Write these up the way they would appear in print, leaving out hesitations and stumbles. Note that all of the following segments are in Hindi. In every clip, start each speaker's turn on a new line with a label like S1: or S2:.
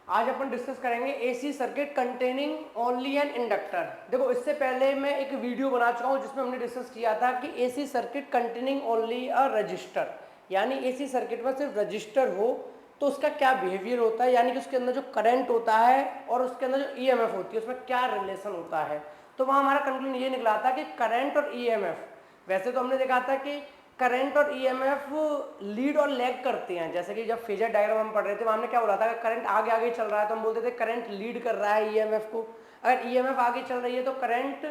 S1: आज अपन डिस्कस करेंगे AC circuit containing only an inductor. देखो इससे पहले मैं एक वीडियो बना चुका हूँ जिसमें हमने डिस्कस किया था कि AC circuit containing only a resistor, यानी एसी सर्किट में सिर्फ रजिस्टर हो तो उसका क्या बिहेवियर होता है, यानी कि उसके अंदर जो करंट होता है और उसके अंदर जो ईएमएफ होती है उसमें क्या रिलेशन होता है। तो वहाँ हमारा कंक्लूजन ये निकला था कि करंट और ईएमएफ, वैसे तो हमने देखा था कि करंट और ईएमएफ लीड और लैग करते हैं। जैसे कि जब फेजर डायग्राम हम पढ़ रहे थे वहाँ हमने क्या बोला था कि करंट आगे आगे चल रहा है तो हम बोलते थे करंट लीड कर रहा है ईएमएफ को। अगर ईएमएफ आगे चल रही है तो करंट,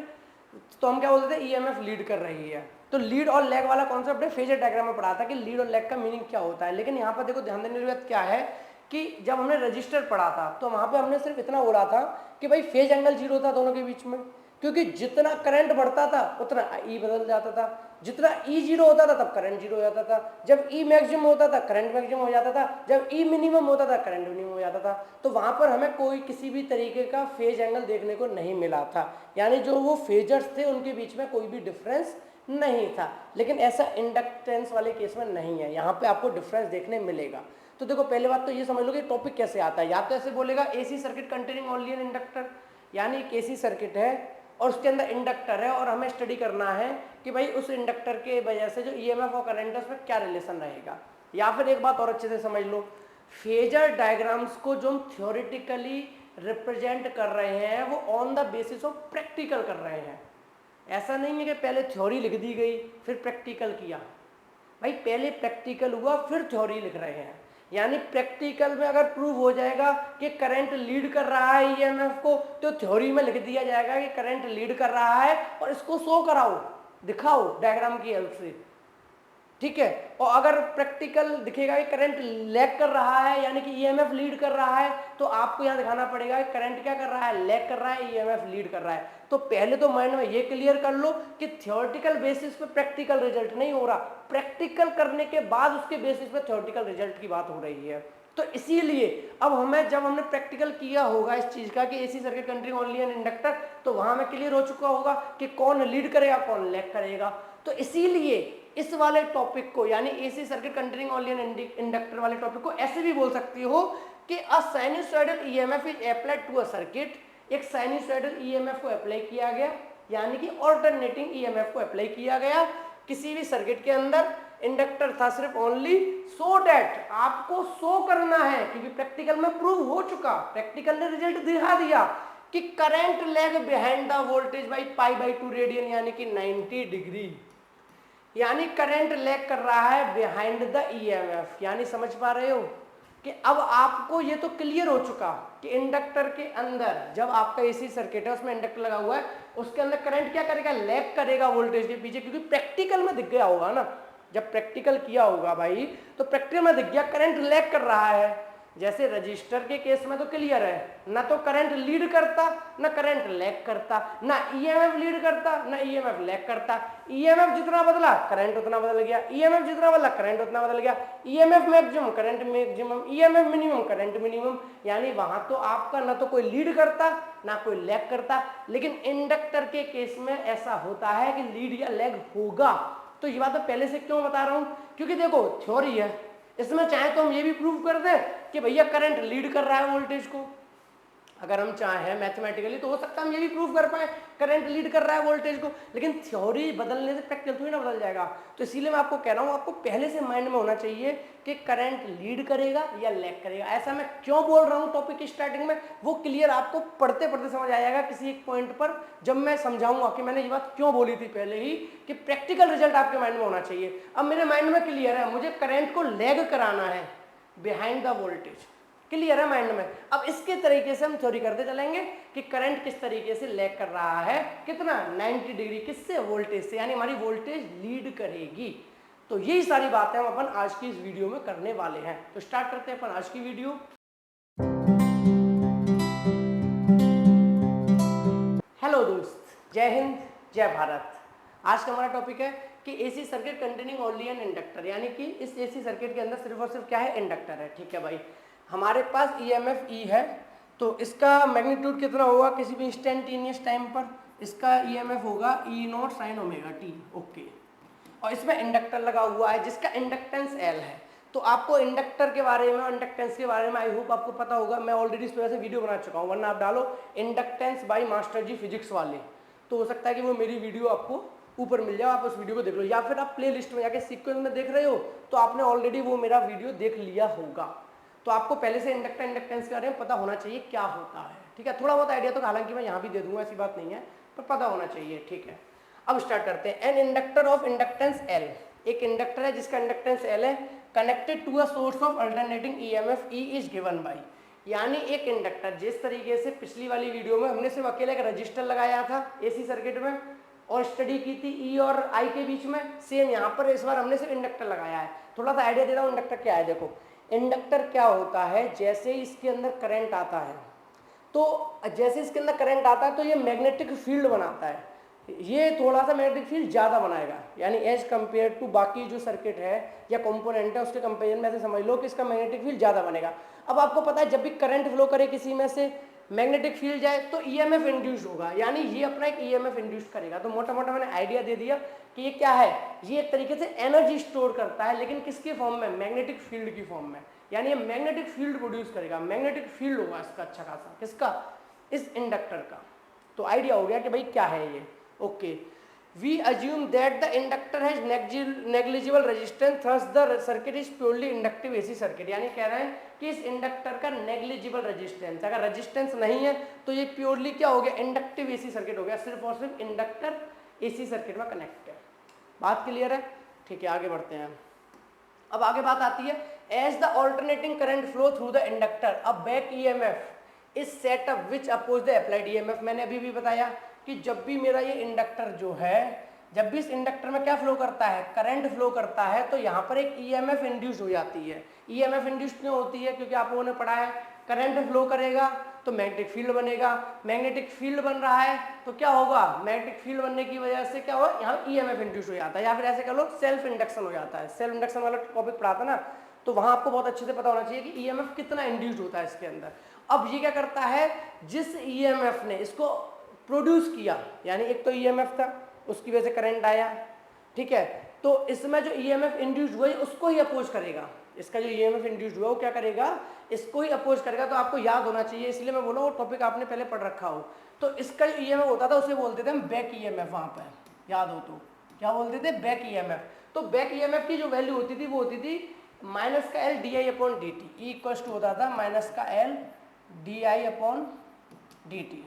S1: तो हम क्या बोलते थे ईएमएफ लीड कर रही है। तो लीड और लैग वाला कॉन्सेप्ट फेजर डायग्राम में पढ़ा था कि लीड और लैग का मीनिंग क्या होता है। लेकिन यहाँ पर देखो ध्यान देने की बात क्या है कि जब हमने रजिस्टर पढ़ा था तो वहाँ पे हमने सिर्फ इतना बोला था कि भाई फेज एंगल जीरो था दोनों के बीच में, क्योंकि जितना करंट बढ़ता था उतना ई बदल जाता था। जितना ई जीरो होता था तब करंट जीरो हो जाता था, जब ई मैक्सिमम होता था करंट मैक्सिमम हो जाता था, जब ई मिनिमम होता था करंट मिनिमम हो जाता था। तो वहाँ पर हमें कोई किसी भी तरीके का फेज एंगल देखने को नहीं मिला था, यानी जो वो फेजर्स थे उनके बीच में कोई भी डिफरेंस नहीं था। लेकिन ऐसा इंडक्टेंस वाले केस में नहीं है, यहाँ पे आपको डिफरेंस देखने मिलेगा। तो देखो पहले बात तो ये समझ लो कि टॉपिक कैसे आता है। या तो ऐसे बोलेगा AC circuit containing only an inductor, यानी एक एसी सर्किट है और उसके अंदर इंडक्टर है और हमें स्टडी करना है कि भाई उस इंडक्टर के वजह से जो ईएमएफ और करंट है उसमें क्या रिलेशन रहेगा। या फिर एक बात और अच्छे से समझ लो, फेजर डायग्राम्स को जो हम थ्योरेटिकली रिप्रेजेंट कर रहे हैं वो on the basis of practical कर रहे हैं। ऐसा नहीं है कि पहले थ्योरी लिख दी गई फिर प्रैक्टिकल किया, भाई पहले प्रैक्टिकल हुआ फिर थ्योरी लिख रहे हैं। यानी प्रैक्टिकल में अगर प्रूव हो जाएगा कि करंट लीड कर रहा है ईएमएफ को तो थ्योरी में लिख दिया जाएगा कि करंट लीड कर रहा है और इसको शो कराओ, दिखाओ डायग्राम की हेल्प से, ठीक है। और अगर प्रैक्टिकल दिखेगा कि करंट लैग कर रहा है यानी कि ईएमएफ लीड कर रहा है तो आपको यहां दिखाना पड़ेगा कि करंट क्या कर रहा है, लैग कर रहा है, ईएमएफ लीड कर रहा है। तो पहले तो माइंड में ये क्लियर कर लो कि थ्योरेटिकल बेसिस पे प्रैक्टिकल रिजल्ट नहीं हो रहा, प्रैक्टिकल करने के बाद उसके बेसिस पे थ्योरेटिकल रिजल्ट की बात हो रही है। तो इसीलिए अब हमें, जब हमने प्रैक्टिकल किया होगा इस चीज का कि AC circuit country only an inductor, तो वहां में क्लियर हो चुका होगा कि कौन लीड करेगा कौन लैग करेगा। तो इसीलिए इस वाले टॉपिक को यानी AC circuit containing only an inductor वाले टॉपिक को ऐसे भी बोल सकती हो कि a sinusoidal EMF is applied to a circuit. एक साइनसॉइडल ईएमएफ को अप्लाई किया गया, यानी कि ऑल्टरनेटिंग ईएमएफ को अप्लाई किया गया किसी भी सर्किट के अंदर। इंडक्टर था सिर्फ ओनली सो डैट आपको शो करना है, क्योंकि प्रैक्टिकल में प्रूव हो चुका, प्रैक्टिकल ने रिजल्ट दिखा दिया कि current lag behind the voltage by pi by 2 radian यानी कि 90 डिग्री, यानी करंट लैग कर रहा है बिहाइंड द ईएमएफ। यानी समझ पा रहे हो कि अब आपको ये तो क्लियर हो चुका कि इंडक्टर के अंदर जब आपका एसी सर्किट है उसमें इंडक्टर लगा हुआ है उसके अंदर करंट क्या करेगा, लैग करेगा वोल्टेज के पीछे, क्योंकि प्रैक्टिकल में दिख गया होगा ना, जब प्रैक्टिकल किया होगा भाई तो प्रैक्टिकल में दिख गया करंट लैग कर रहा है। जैसे रजिस्टर के केस में तो क्लियर है, ना तो करंट लीड करता ना करंट लैग करता, ना ईएमएफ लीड करता ना ईएमएफ लैग करता। ईएमएफ जितना बदला करंट उतना बदल गया, ईएमएफ जितना बदला करंट उतना बदल गया, EMF maximum current maximum, EMF minimum current minimum. यानी वहां तो आपका ना तो कोई लीड करता ना कोई लैग करता। लेकिन इंडक्टर के केस में ऐसा होता है कि लीड या लैग होगा। तो ये बात मैं पहले से क्यों बता रहा हूं, क्योंकि देखो थ्योरी है, इसमें चाहे तो हम ये भी प्रूव कर दें कि भैया करंट लीड कर रहा है वोल्टेज को, अगर हम चाहें मैथमेटिकली तो हो सकता है हम ये भी प्रूव कर पाए करंट लीड कर रहा है वोल्टेज को। लेकिन थ्योरी बदलने से प्रैक्टिकल थोड़ी ना बदल जाएगा। तो इसीलिए मैं आपको कह रहा हूँ आपको पहले से माइंड में होना चाहिए कि करंट लीड करेगा या लैग करेगा। ऐसा मैं क्यों बोल रहा हूँ टॉपिक की स्टार्टिंग में, वो क्लियर आपको पढ़ते पढ़ते समझ आ जाएगा किसी एक पॉइंट पर, जब मैं समझाऊंगा कि मैंने ये बात क्यों बोली थी पहले ही कि प्रैक्टिकल रिजल्ट आपके माइंड में होना चाहिए। अब मेरे माइंड में क्लियर है, मुझे करंट को लैग कराना है बिहाइंड द वोल्टेज, क्लियर है माइंड में। अब इसके तरीके से हम थ्योरी करते चलेंगे कि करंट किस तरीके से लैग कर रहा है, कितना 90 डिग्री, किससे, वोल्टेज से, यानी हमारी वोल्टेज लीड करेगी। तो यही सारी बातें हम अपन आज की इस वीडियो में करने वाले हैं। तो स्टार्ट करते हैं अपन आज की वीडियो। हेलो दोस्त, जय हिंद जय भारत। आज का हमारा टॉपिक है कि AC circuit containing only an inductor, यानी कि इस एसी सर्किट के अंदर सिर्फ और सिर्फ क्या है, इंडक्टर है। ठीक है भाई, हमारे पास ईएमएफ ई है तो इसका मैग्नीट्यूड कितना होगा किसी भी इंस्टेंटेनियस टाइम पर, इसका ईएमएफ होगा E naught sine omega T. Okay, और इसमें इंडक्टर लगा हुआ है जिसका इंडक्टेंस एल है। तो आपको इंडक्टर के बारे में और इंडक्टेंस के बारे में आई होप आपको पता होगा, मैं ऑलरेडी इस पर से वीडियो बना चुका हूँ, वरना आप डालो inductance by master ji physics वाले, तो हो सकता है कि वो मेरी वीडियो आपको ऊपर मिल जाए, आप उस वीडियो को देख लो, या फिर आप प्ले लिस्ट में जाके सीक्वेंस में देख रहे हो तो आपने ऑलरेडी वो मेरा वीडियो देख लिया होगा। तो आपको पहले से इंडक्टर इंडक्टेंस के बारे में पता होना चाहिए क्या होता है, ठीक है। थोड़ा बहुत आइडिया तो हालांकि मैं यहाँ भी दे दूंगा, ऐसी बात नहीं है, पर पता होना चाहिए, ठीक है। अब स्टार्ट करते हैं। An inductor of inductance L, एक इंडक्टर है जिसका इंडक्टेंस एल है, connected to a source of alternating EMF E is given by, यानी एक इंडक्टर, जिस तरीके से पिछली वाली वीडियो में हमने सिर्फ अकेले एक रजिस्टर लगाया था एसी सर्किट में और स्टडी की थी ई और आई के बीच में, सेम यहाँ पर इस बार हमने सिर्फ इंडक्टर लगाया है। थोड़ा सा आइडिया दे रहा हूँ इंडक्टर क्या है। देखो इंडक्टर क्या होता है, जैसे इसके अंदर करंट आता है, तो जैसे इसके अंदर करंट आता है तो ये मैग्नेटिक फील्ड बनाता है, ये थोड़ा सा मैग्नेटिक फील्ड ज़्यादा बनाएगा, यानी एज कम्पेयर टू बाकी जो सर्किट है या कंपोनेंट है उसके कंपेरिजन में ऐसे समझ लो कि इसका मैग्नेटिक फील्ड ज़्यादा बनेगा। अब आपको पता है जब भी करंट फ्लो करे किसी में से मैग्नेटिक फील्ड जाए तो ईएमएफ इंड्यूस होगा, यानी ये अपना एक ईएमएफ इंड्यूस करेगा। तो मोटा मोटा मैंने आइडिया दे दिया कि ये क्या है, ये एक तरीके से एनर्जी स्टोर करता है, लेकिन किसके फॉर्म में, मैग्नेटिक फील्ड की फॉर्म में, यानी ये मैग्नेटिक फील्ड प्रोड्यूस करेगा, मैग्नेटिक फील्ड होगा इसका अच्छा खासा, किसका, इस इंडक्टर का। तो आइडिया हो गया कि भाई क्या है ये, okay. We assume that the inductor has negligible resistance, thus the circuit is purely inductive AC circuit, यानी कह रहे हैं कि इस इंडक्टर का नेग्लिजिबल रेजिस्टेंस, अगर रेजिस्टेंस नहीं है तो ये प्योरली क्या हो गया, इंडक्टिव एसी सर्किट हो गया, सिर्फ और सिर्फ इंडक्टर एसी सर्किट में कनेक्ट है। बात क्लियर है, ठीक है। आगे बढ़ते हैं। अब आगे बात आती है, as the alternating current flow through the inductor, अब back EMF is set up which oppose the applied EMF. मैंने अभी भी बताया कि जब भी मेरा ये इंडक्टर जो है, जब भी इस इंडक्टर में क्या फ्लो करता है, करंट फ्लो करता है, तो यहाँ पर एक ईएमएफ इंड्यूस हो जाती है। ईएमएफ इंड्यूस क्यों होती है, क्योंकि आप लोगों ने पढ़ा है करंट फ्लो करेगा तो मैग्नेटिक फील्ड बनेगा, मैग्नेटिक फील्ड बन रहा है तो क्या होगा, मैग्नेटिक फील्ड बनने की वजह से क्या होगा, यहाँ ईएमएफ इंड्यूस हो जाता है, या फिर ऐसे कह लो सेल्फ इंडक्शन हो जाता है। सेल्फ इंडक्शन वाला टॉपिक पढ़ा था ना, तो वहाँ आपको बहुत अच्छे से पता होना चाहिए कि ईएमएफ कितना इंड्यूस होता है इसके अंदर। अब ये क्या करता है, जिस ईएमएफ ने इसको प्रोड्यूस किया, यानी एक तो ईएमएफ था उसकी वजह से करंट आया, ठीक है, तो इसमें जो ईएमएफ इंड्यूस हुआ है उसको ही अपोज करेगा, इसका जो ईएमएफ इंड्यूस हुआ वो क्या करेगा, इसको ही अपोज करेगा। तो आपको याद होना चाहिए, इसलिए मैं बोला वो टॉपिक आपने पहले पढ़ रखा हो। तो इसका जो ईएमएफ होता था उसे बोलते थे हम बैक ईएमएफ, वहाँ पर याद हो तो क्या बोलते थे, बैक ईएमएफ। तो बैक ईएमएफ की जो वैल्यू होती थी वो होती थी माइनस का L D I upon D T, E equal to होता था माइनस का L D I upon D T,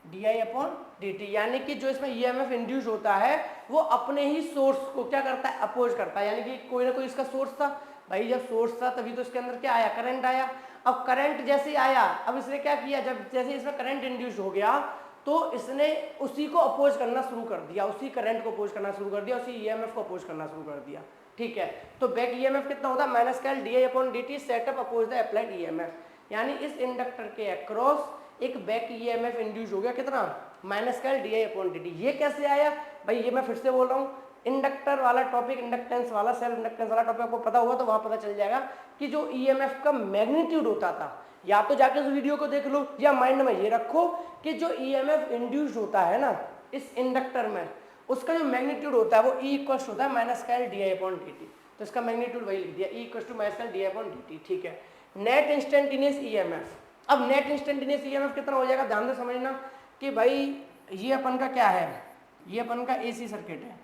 S1: D I upon D T, यानी कि जो इसमें ईएमएफ इंड्यूस होता है वो अपने ही सोर्स को क्या करता है, अपोज करता है, यानी कि कोई ना कोई इसका सोर्स था, भाई जब सोर्स था तभी तो इसके अंदर क्या आया, करंट आया। अब करंट जैसे ही आया, अब इसने क्या किया, जब जैसे इसमें करंट इंड्यूस हो गया तो इसने उसी को अपोज करना शुरू कर दिया, उसी करंट को अपोज करना शुरू कर दिया, उसी ईएमएफ को अपोज करना शुरू कर दिया, ठीक है। तो बैक ईएमएफ कितना होता है, माइनस का L D I upon D T set up oppose the applied EMF, यानी इस इंडक्टर के अक्रॉस एक बैक ईएमएफ इंड्यूस हो गया, कितना, माइनस का L D I upon D T. ये कैसे आया भाई, ये मैं फिर से बोल रहा हूँ, इंडक्टर वाला टॉपिक, इंडक्टेंस वाला, सेल्फ इंडक्टेंस वाला टॉपिक आपको पता होगा तो वहाँ पता चल जाएगा कि जो ईएमएफ का मैग्नीट्यूड होता था, या तो जाके उस वीडियो को देख लो या माइंड में ये रखो कि जो ईएमएफ इंड्यूस होता है ना इस इंडक्टर में, उसका जो मैग्नीट्यूड होता है वो ई इक्वल होता है माइनस का L D I upon D T. तो इसका मैग्नीट्यूड वही लिख दिया, ई इक्वल टू माइनस का L D I upon D T, ठीक है। नेट इंस्टेंटेनियस ईएमएफ, अब नेट इंस्टेंटेनियस ईएमएफ कितना हो जाएगा, ध्यान से समझना कि भाई ये अपन का क्या है, ये अपन का एसी सर्किट है,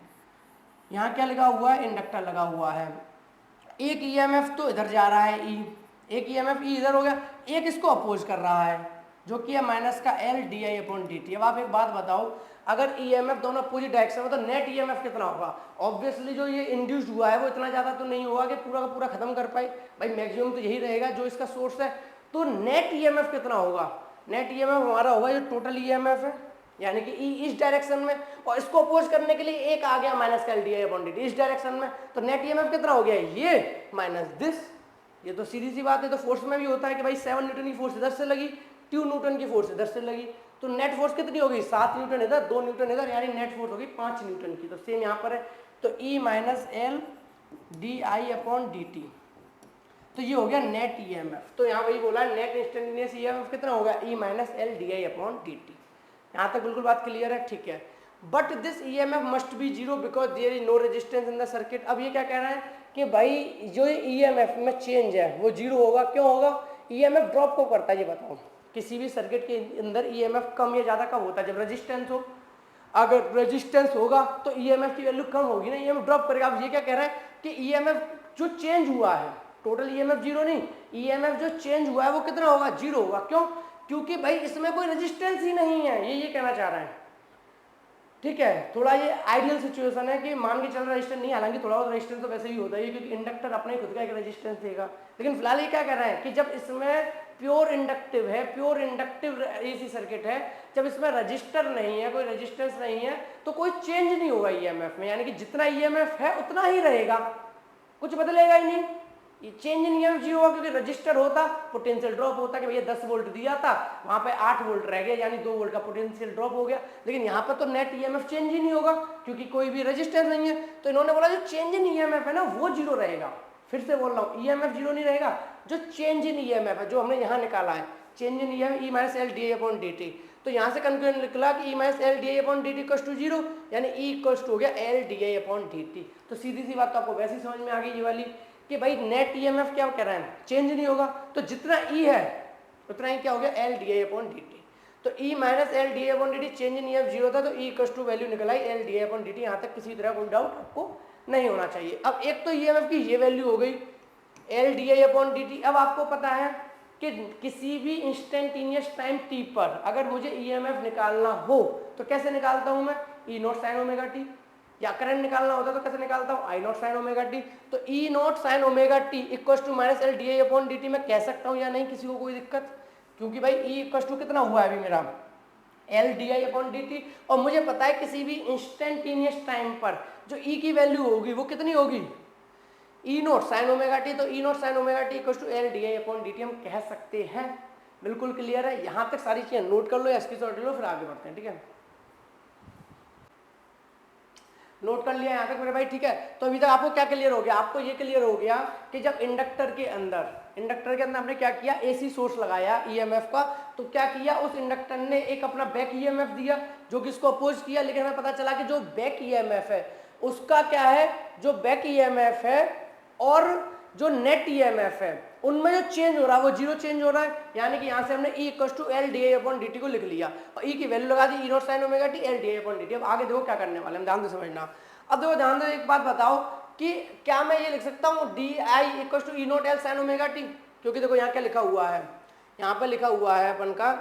S1: यहाँ क्या लगा हुआ है, इंडक्टर लगा हुआ है, एक ईएमएफ तो इधर जा रहा है ई, एक ईएमएफ ई इधर हो गया, एक इसको अपोज कर रहा है जो कि है माइनस का L D I upon D T. अब आप एक बात बताओ, अगर ईएमएफ दोनों अपोजिट डायरेक्शन में तो नेट ईएमएफ कितना होगा, ऑब्वियसली जो ये इंड्यूस्ड हुआ है वो इतना ज़्यादा तो नहीं होगा कि पूरा का पूरा खत्म कर पाए, भाई मैक्सिमम तो यही रहेगा जो इसका सोर्स है। तो नेट ईएमएफ कितना होगा, नेट ईएमएफ हमारा होगा जो टोटल ईएमएफ है, यानी कि ई इस डायरेक्शन में, और इसको अपोज करने के लिए एक आ गया माइनस का L D I upon D T इस डायरेक्शन में, तो नेट ईएमएफ कितना हो गया, ये माइनस दिस। ये तो सीधी सी बात है, तो फोर्स में भी होता है कि भाई 7 न्यूटन की फोर्स इधर से लगी, 2 न्यूटन की फोर्स इधर से लगी, तो नेट फोर्स कितनी होगी, 7 न्यूटन इधर, 2 न्यूटन इधर, यानी नेट फोर्स होगी 5 न्यूटन की। तो सेम यहाँ पर है, तो E minus L D I upon D T, तो ये हो गया नेट ईएमएफ। तो यहाँ वही बोला नेट इंस्टेंटेनियस ईएमएफ कितना होगा, E minus L D I upon D T. यहाँ तक बिल्कुल बात क्लियर है, ठीक है। But this EMF must be zero because there is no resistance in the circuit. अब ये क्या कह रहा है कि भाई जो ईएमएफ में चेंज है वो जीरो होगा। क्यों होगा? ईएमएफ ड्रॉप को करता है। ये बताओ किसी भी सर्किट के अंदर ईएमएफ कम या ज़्यादा कब होता है? जब रेजिस्टेंस हो। अगर रेजिस्टेंस होगा तो ईएमएफ की वैल्यू कम होगी ना, ईएमएफ ड्रॉप करेगा। आप ये क्या कह रहे हैं कि ईएमएफ जो चेंज हुआ है, टोटल ईएमएफ जीरो नहीं, ईएमएफ जो चेंज हुआ है वो कितना होगा? जीरो होगा। क्यों? क्योंकि भाई इसमें कोई रेजिस्टेंस ही नहीं है। ये कहना चाह रहे हैं। ठीक है, थोड़ा ये आइडियल सिचुएशन है कि मान के चल रेजिस्टेंस नहीं, हालांकि थोड़ा बहुत रेजिस्टेंस तो वैसे ही होता है क्योंकि इंडक्टर अपने खुद का एक रेजिस्टेंस देगा। लेकिन फिलहाल ये क्या कह रहे हैं कि जब इसमें प्योर इंडक्टिव है, प्योर इंडक्टिव एसी सर्किट है, जब इसमें रजिस्टर नहीं है, कोई रेजिस्टेंस नहीं है, तो कोई चेंज नहीं होगा ईएमएफ में। यानी कि जितना ईएमएफ है उतना ही रहेगा, कुछ बदलेगा ही नहीं। ये चेंज नहीं है जीरो होगा, क्योंकि रजिस्टर होता पोटेंशियल ड्रॉप होता कि भैया 10 वोल्ट दिया था, वहां पे 8 वोल्ट रह गया, यानी 2 वोल्ट का पोटेंशियल ड्रॉप हो गया। लेकिन यहाँ पर तो नेट ईएमएफ चेंज ही नहीं होगा क्योंकि कोई भी रजिस्टर नहीं है। तो इन्होंने बोला जो चेंज इन ईएमएफ है ना वो जीरो रहेगा। फिर से बोल रहा हूँ, ईएमएफ जीरो नहीं रहेगा, जो चेंज इन ईएमएफ है जो हमने यहाँ निकाला है, change in EMF E minus L D I upon D T. तो यहाँ से कंक्लूजन निकला कि E minus L D I upon D T equals to zero, यानी ई इक्वल्स टू हो गया L D I upon D T. तो सीधी सी बात तो आपको वैसे ही समझ में आ गई ये वाली कि भाई नेट ईएमएफ क्या कह रहा है? चेंज नहीं होगा। तो जितना ई है उतना ही क्या हो गया? L D I upon D T. तो E minus L D I upon D T, change in EMF zero था, तो ई इक्वल्स टू वैल्यू निकल आई L D I upon D T. यहाँ तक किसी तरह कोई डाउट आपको नहीं होना चाहिए। अब एक तो ईएमएफ की ये वैल्यू हो गई L D I upon D T. अब आपको पता है कि किसी भी इंस्टेंटेनियस टाइम टी पर अगर मुझे ईएमएफ निकालना हो तो कैसे निकालता हूं मैं? E naught sine omega T. या करंट निकालना होता तो कैसे निकालता हूं? I naught sine omega T. तो E naught sine omega T equal to minus L D I upon D T मैं कह सकता हूं या नहीं? किसी को कोई दिक्कत? क्योंकि भाई ई इक्वल टू कितना हुआ है अभी मेरा? L D I upon D T. और मुझे पता है किसी भी इंस्टेंटेनियस टाइम पर जो ई की वैल्यू होगी वो कितनी होगी? E naught sine omega T. तो E naught sine omega T equal to L D I upon D T हम कह सकते हैं। बिल्कुल क्लियर है? यहां तक सारी चीजें नोट कर लो या स्क्रीनशॉट ले लो, फिर आगे बढ़ते हैं। ठीक है, नोट कर लिया यहाँ तक मेरे भाई? ठीक है, तो अभी तक आपको क्या क्लियर हो गया? आपको ये क्लियर हो गया कि जब इंडक्टर के अंदर हमने क्या किया? एसी सोर्स लगाया ईएमएफ का। तो क्या किया? उस इंडक्टर ने एक अपना बैक ईएमएफ दिया जो कि इसको अपोज किया। लेकिन हमें पता चला कि जो बैक ईएमएफ है उसका क्या है? जो बैक ईएमएफ है और जो नेट ईएमएफ है उनमें जो चेंज हो रहा है वो जीरो चेंज हो रहा है। यानी कि यहाँ से हमने E equal to L D I upon D T को लिख लिया और ई की वैल्यू लगा दी E naught sine omega T L D I upon D T. अब आगे देखो क्या करने वाले हैं, ध्यान से समझना। अब देखो ध्यान से एक बात बताओ कि क्या मैं ये लिख सकता हूँ D I equal to E naught L sine omega T? क्योंकि देखो यहाँ क्या लिखा हुआ है, यहाँ पर लिखा हुआ है अपन का,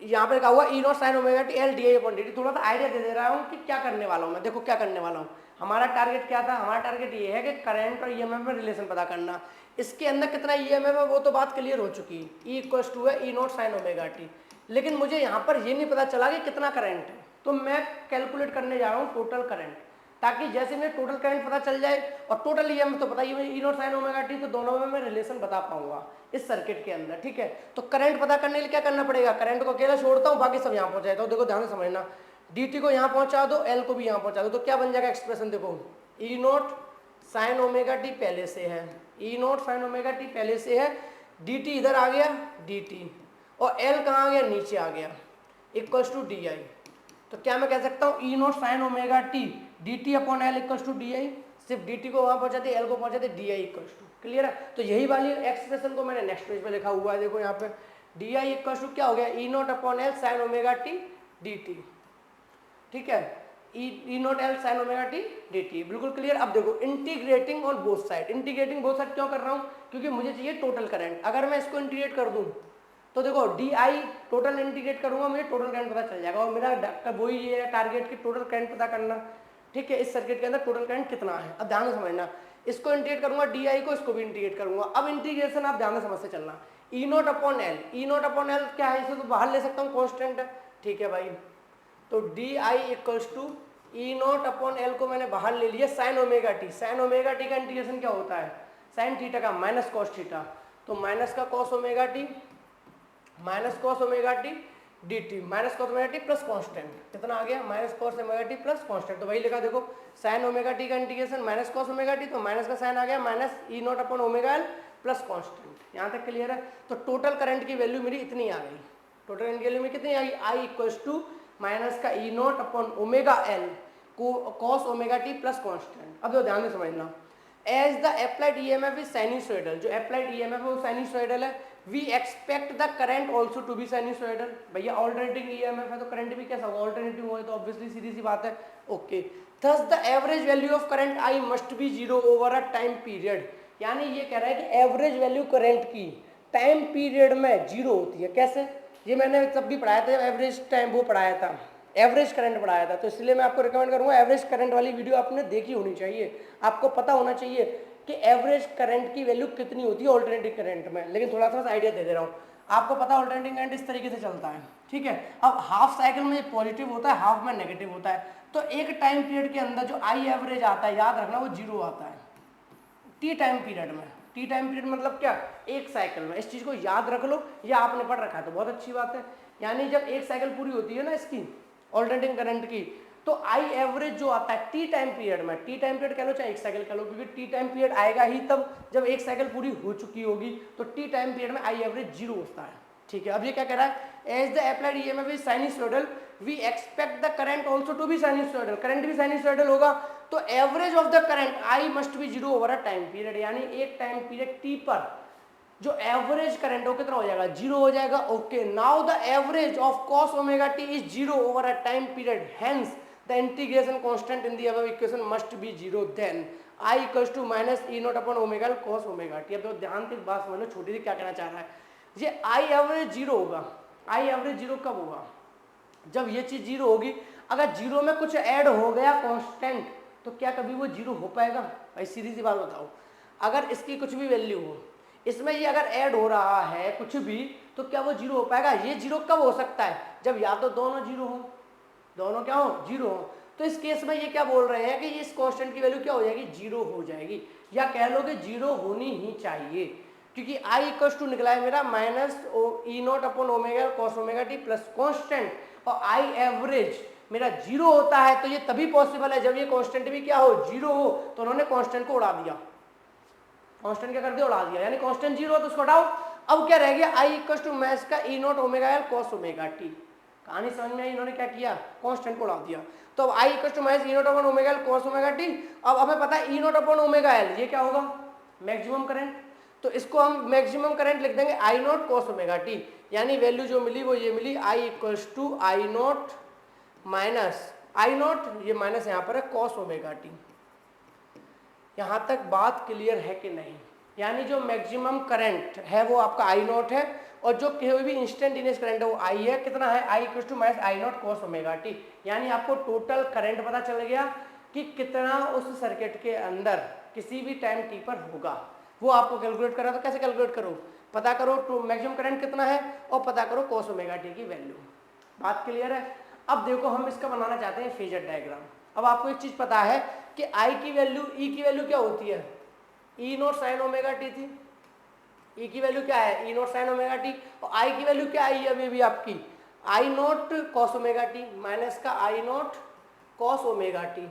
S1: यहाँ पे लिखा हुआ E naught sine omega T L D I upon D T. थोड़ा सा आइडिया दे रहा हूँ कि क्या करने वाला हूँ मैं। देखो क्या करने वाला हूँ, हमारा टारगेट क्या था? हमारा टारगेट ये है कि करंट और ईएमएफ में रिलेशन पता करना। इसके अंदर कितना ईएमएफ है वो तो बात क्लियर हो चुकी है, ई इक्वल्स टू है E naught sine omega T. लेकिन मुझे यहाँ पर ये नहीं पता चला कि कितना करंट है, तो मैं कैलकुलेट करने जा रहा हूँ टोटल करंट, ताकि जैसे मुझे टोटल करंट पता चल जाए और टोटल ईएमएफ तो पता ही है E naught sine omega T, तो दोनों में मैं रिलेशन बता पाऊंगा इस सर्किट के अंदर। ठीक है, तो करंट पता करने के लिए क्या करना पड़ेगा? करंट को अकेला छोड़ता हूँ, बाकी सब यहाँ पहुँच जाएगा। देखो ध्यान से समझना, dt को यहाँ पहुँचा दो, l को भी यहाँ पहुँचा दो, तो क्या बन जाएगा एक्सप्रेशन? देखो ई नॉट साइन ओमेगा टी पहले से है, E naught sine omega T पहले से है, dt इधर आ गया dt, और l कहाँ आ गया? नीचे आ गया, इक्वल्स टू डी आई। तो क्या मैं कह सकता हूँ E naught sine omega T D T upon L equals to D I? सिर्फ डी टी को वहाँ पहुँचाते, एल को पहुँचाते, D I equals to. Clear है? तो यही वाली एक्सप्रेशन को मैंने नेक्स्ट पेज पे लिखा हुआ है। देखो यहाँ पे डी आई इक्वल्स टू क्या हो गया? E not upon L sine omega T D T. ठीक है, E naught L sine omega T D T. बिल्कुल क्लियर? अब देखो integrating on both side. Integrating both side क्यों कर रहा हूँ? क्योंकि मुझे चाहिए टोटल करंट। अगर मैं इसको इंटीग्रेट कर दूँ तो देखो डी आई टोटल इंटीग्रेट करूंगा, मुझे टोटल करंट पता चल जाएगा। और मेरा वही ये टारगेट की टोटल करंट पता करना। ठीक है, इस सर्किट के अंदर टोटल करंट कितना है? अब ध्यान से समझना, इसको इंटीग्रेट करूंगा डी आई को, इसको भी इंटीग्रेट करूंगा। अब इंटीग्रेशन आप ध्यान से समझते चलना, E not upon L, E not upon L क्या है? इसे तो बाहर ले सकता हूँ, कॉन्स्टेंट है। ठीक है भाई, तो D I equals to E not upon L को मैंने बाहर ले लिया, sine omega T. Sine omega T का इंटीग्रेशन क्या होता है? साइन थीटा का माइनस कॉस थीटा, तो माइनस का cos omega T minus cos omega T D T, minus cos omega T plus constant कितना आ गया? Minus cos omega T plus constant. तो वही लिखा, देखो साइन ओमेगा टी का integration minus cos omega T, तो माइनस का साइन आ गया minus E not upon omega L plus constant. यहाँ तक क्लियर है? तो टोटल करंट की वैल्यू मेरी इतनी आ गई। टोटल करंट की वैल्यू मेरी कितनी आ गई? आई इक्वल्स टू माइनस का E not upon omega L को cos omega T plus constant. अब जो ध्यान से समझना, as the applied EMF is sinusoidal, जो अप्लाइड ईएमएफ है वो साइनसोइडल है, we expect the current also to be sinusoidal. भैया ऑल्टरनेटिंग ईएमएफ है तो करंट भी कैसा होगा, ऑल्टरनेटिंग होगा, तो ऑब्वियसली सीधी सी बात है। Okay, thus the average value of current I must be zero over a time period, यानी ये कह रहा है कि एवरेज वैल्यू करंट की टाइम पीरियड में जीरो होती है। कैसे, ये मैंने तब भी पढ़ाया था जब एवरेज टाइम वो पढ़ाया था, एवरेज करंट पढ़ाया था, तो इसलिए मैं आपको रिकमेंड करूंगा एवरेज करंट वाली वीडियो आपने देखी होनी चाहिए, आपको पता होना चाहिए कि एवरेज करंट की वैल्यू कितनी होती है ऑल्टरनेटिंग करंट में। लेकिन थोड़ा सा आइडिया दे रहा हूँ आपको, पता है ऑल्टरनेटिंग करंट इस तरीके से चलता है, ठीक है। अब हाफ साइकिल में पॉजिटिव होता है, हाफ में नेगेटिव होता है, तो एक टाइम पीरियड के अंदर जो आई एवरेज आता है, याद रखना वो जीरो आता है टी टाइम पीरियड में। टी टाइम पीरियड मतलब क्या, एक साइकिल में, इस चीज को याद रख लो, या आपने पढ़ रखा है तो बहुत अच्छी बात है। यानी जब एक साइकिल पूरी होती है ना इसकी ऑल्टरनेटिंग करंट की, तो आई एवरेज जो आता है टी टाइम पीरियड में, टी टाइम पीरियड कह लो चाहे एक साइकिल कह लो, क्योंकि टी टाइम पीरियड आएगा ही तब जब एक साइकिल पूरी हो चुकी होगी, तो टी टाइम पीरियड में आई एवरेज जीरो होता है, ठीक है। अब ये क्या कह रहा है, as the applied EMF is sinusoidal we expect the current also to be sinusoidal, current भी साइनसोइडल होगा, तो average of the current I must be zero over a time period, यानी एक टाइम पीरियड टी पर जो एवरेज करंट हो कितना हो जाएगा, जीरो हो जाएगा। Okay, now the average of cos omega T is zero over a time period, hence the integration constant in the above equation must be zero, then I equals to minus E not upon omega cos omega T. अब तो ध्यान से बात समझ लो, छोटी सी क्या कहना चाह रहा है, ये आई एवरेज जीरो होगा। आई एवरेज जीरो कब होगा, जब ये चीज जीरो होगी। अगर जीरो में कुछ ऐड हो गया कांस्टेंट, तो क्या कभी वो जीरो हो पाएगा, भाई सीधी सी बात बताओ। अगर इसकी कुछ भी वैल्यू हो, इसमें ये अगर ऐड हो रहा है कुछ भी, तो क्या वो जीरो हो पाएगा। ये जीरो कब हो सकता है, जब या तो दोनों जीरो हो, दोनों क्या हो, जीरो हो। तो इस केस में ये क्या बोल रहे हैं कि इस कांस्टेंट की वैल्यू क्या हो जाएगी, जीरो हो जाएगी, या कह लो कि जीरो होनी ही चाहिए, क्योंकि आई इक्वल टू निकला है मेरा minus E not upon omega cos omega T plus constant, और आई एवरेज मेरा जीरो होता है, तो ये तभी पॉसिबल है जब ये कांस्टेंट भी क्या हो, जीरो हो। तो उन्होंने कांस्टेंट को उड़ा दिया, कांस्टेंट क्या कर दिया, उड़ा दिया, यानी कांस्टेंट जीरो तो उसको हटाओ। अब क्या रह गया, आई इक्वल टू मैथ्स का E naught omega L cos omega T. कहानी समझ में आई, इन्होंने क्या किया, कांस्टेंट को उड़ा दिया। तो अब I equal to minus E not upon omega L cos omega T. अब हमें पता है E not upon omega L ये क्या होगा, मैक्सिमम करंट, तो इसको हम मैक्सिमम करंट लिख देंगे I naught cos omega T, यानी वैल्यू जो मिली वो ये मिली, I equal to I naught minus I naught, ये माइनस यहाँ पर है कॉस ओमेगा टी। यहां तक बात क्लियर है कि नहीं, यानी जो मैक्सिमम करंट है वो आपका आई नॉट है, और जो कोई भी इंस्टेंटेनियस करंट है वो आई है, कितना है, I equal to minus I naught cos omega T. यानी आपको टोटल करंट पता चल गया कि कितना उस सर्किट के अंदर किसी भी टाइम टी पर होगा, वो आपको कैलकुलेट करा। तो कैसे कैलकुलेट करो, पता करो तो मैक्सिमम करंट कितना है, और पता करो कॉस ओमेगा टी की वैल्यू। बात क्लियर है। अब देखो हम इसका बनाना चाहते हैं फेजर डायग्राम। अब आपको एक चीज पता है कि आई की वैल्यू, ई की वैल्यू क्या होती है, E naught sine omega T थी, ई की वैल्यू क्या है, E naught sine omega T, और आई की वैल्यू क्या आई अभी भी आपकी, I naught cos omega T minus का I naught cos omega T,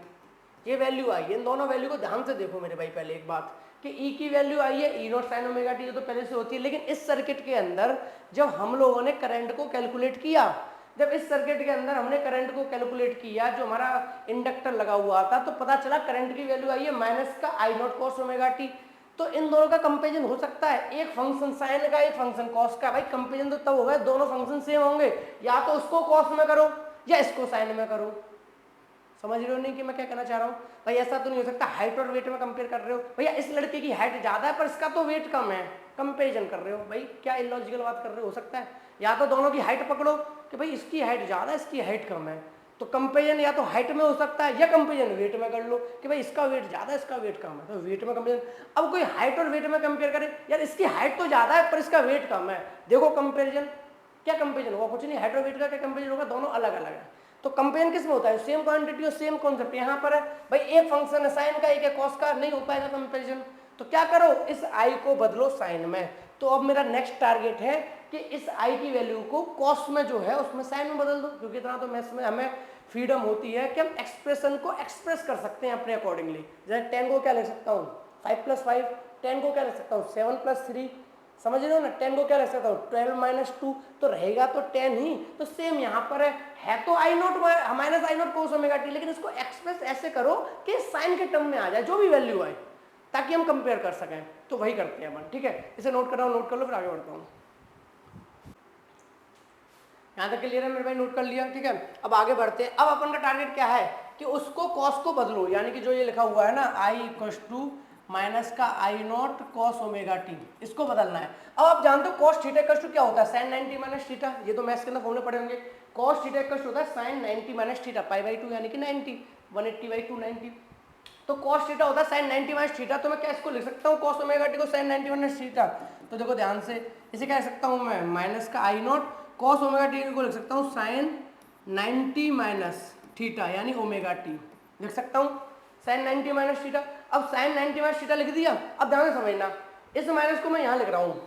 S1: ये वैल्यू आई है। इन दोनों वैल्यू को ध्यान से देखो मेरे भाई, पहले एक बात कि ई की वैल्यू आई है E naught sine omega T, ये तो पहले से होती है, लेकिन इस सर्किट के अंदर जब हम लोगों ने करंट को कैलकुलेट किया, जब इस सर्किट के अंदर हमने करंट को कैलकुलेट किया, जो हमारा इंडक्टर लगा हुआ था, तो पता चला करंट की वैल्यू आई है माइनस का I naught cos omega T. तो इन दोनों का कंपेरिजन हो सकता है, एक फंक्शन साइन का एक फंक्शन कॉस का। भाई कंपेरिजन तो तब होगा दोनों फंक्शन सेम होंगे, या तो उसको कॉस में करो या इसको साइन में करो। समझ रहे हो नहीं कि मैं क्या कहना चाह रहा हूँ भाई, ऐसा तो नहीं हो सकता हाइट और वेट में कंपेयर कर रहे हो, भैया इस लड़के की हाइट ज्यादा है पर इसका तो वेट कम है, कंपेरिजन कर रहे हो। भाई क्या इलॉजिकल बात कर रहे हो सकता है, या तो दोनों की हाइट पकड़ो कि भाई इसकी हाइट ज्यादा है इसकी हाइट कम है, तो कंपेरिजन या तो हाइट में हो सकता है, या कंपेरिजन वेट में कर लो कि भाई इसका वेट ज्यादा है इसका वेट कम है, तो वेट में कंपेरिजन। अब कोई हाइट और वेट में कंपेयर करे, यार इसकी हाइट तो ज्यादा है पर इसका वेट कम है, देखो कंपेरिजन, क्या कंपेरिजन होगा, कुछ नहीं, हाइट और वेट का क्या कंपेरिजन होगा, दोनों अलग अलग है। तो कंपेरिजन किस में होता है, सेम क्वांटिटी और सेम कॉन्सेप्ट। यहाँ पर है भाई एक फंक्शन है साइन का एक है कॉस का, नहीं हो पाएगा कंपेरिजन, तो क्या करो इस आई को बदलो साइन में। तो अब मेरा नेक्स्ट टारगेट है कि इस आई की वैल्यू को कॉस में जो है उसमें साइन में बदल दो, क्योंकि इतना तो मैथ्स में हमें फ्रीडम होती है कि हम एक्सप्रेशन को एक्सप्रेस कर सकते हैं अपने अकॉर्डिंगली। जैसे 10 को क्या लिख सकता हूँ 5 + 5, 10 को क्या लिख सकता हूँ 7 + 3, समझ रहे हो ना, 10 को क्या लिख सकता हूँ 12 - 2, तो रहेगा तो 10 ही। तो सेम यहाँ पर है तो I naught minus I naught cos omega T, लेकिन इसको एक्सप्रेस ऐसे करो कि साइन के टर्म में आ जाए, जो भी वैल्यू आए, ताकि हम कंपेयर कर सकें। तो वही करते हैं अपन, ठीक है। इसे नोट कर रहा हूँ, नोट कर लो, फिर आगे बढ़ता हूँ। यहाँ तक क्लियर है मेरे भाई, नोट कर लिया, ठीक है। अब आगे बढ़ते हैं। अब अपन का टारगेट क्या है कि उसको कॉस को बदलो, यानी कि जो ये लिखा हुआ है ना आई इक्वल्स टू माइनस का I naught cos omega T, इसको बदलना है। अब आप जानते हो कॉस थीटा इक्वल्स टू क्या होता है, साइन 90 माइनस थीटा। ये तो मैथ्स के अंदर फॉर्मूले पढ़े होंगे। कॉस थीटा इक्वल्स होता है sine 90 minus theta, pi by 2 यानी कि 90, 180/2 90। तो कॉस थीटा होता है साइन 90 माइनस थीटा। तो मैं क्या इसको लिख सकता हूँ कॉस ओमेगा टी को साइन 90 माइनस थीटा। तो देखो ध्यान से, इसे क्या लिख सकता हूँ मैं, माइनस का I naught cos omega T को लिख सकता हूँ साइन 90 माइनस थीटा यानी ओमेगा टी लिख सकता हूँ, साइन 90 माइनस थीटा। अब साइन 90 माइनस थीटा लिख दिया। अब ध्यान से समझना, इस माइनस को मैं यहाँ लिख रहा हूँ,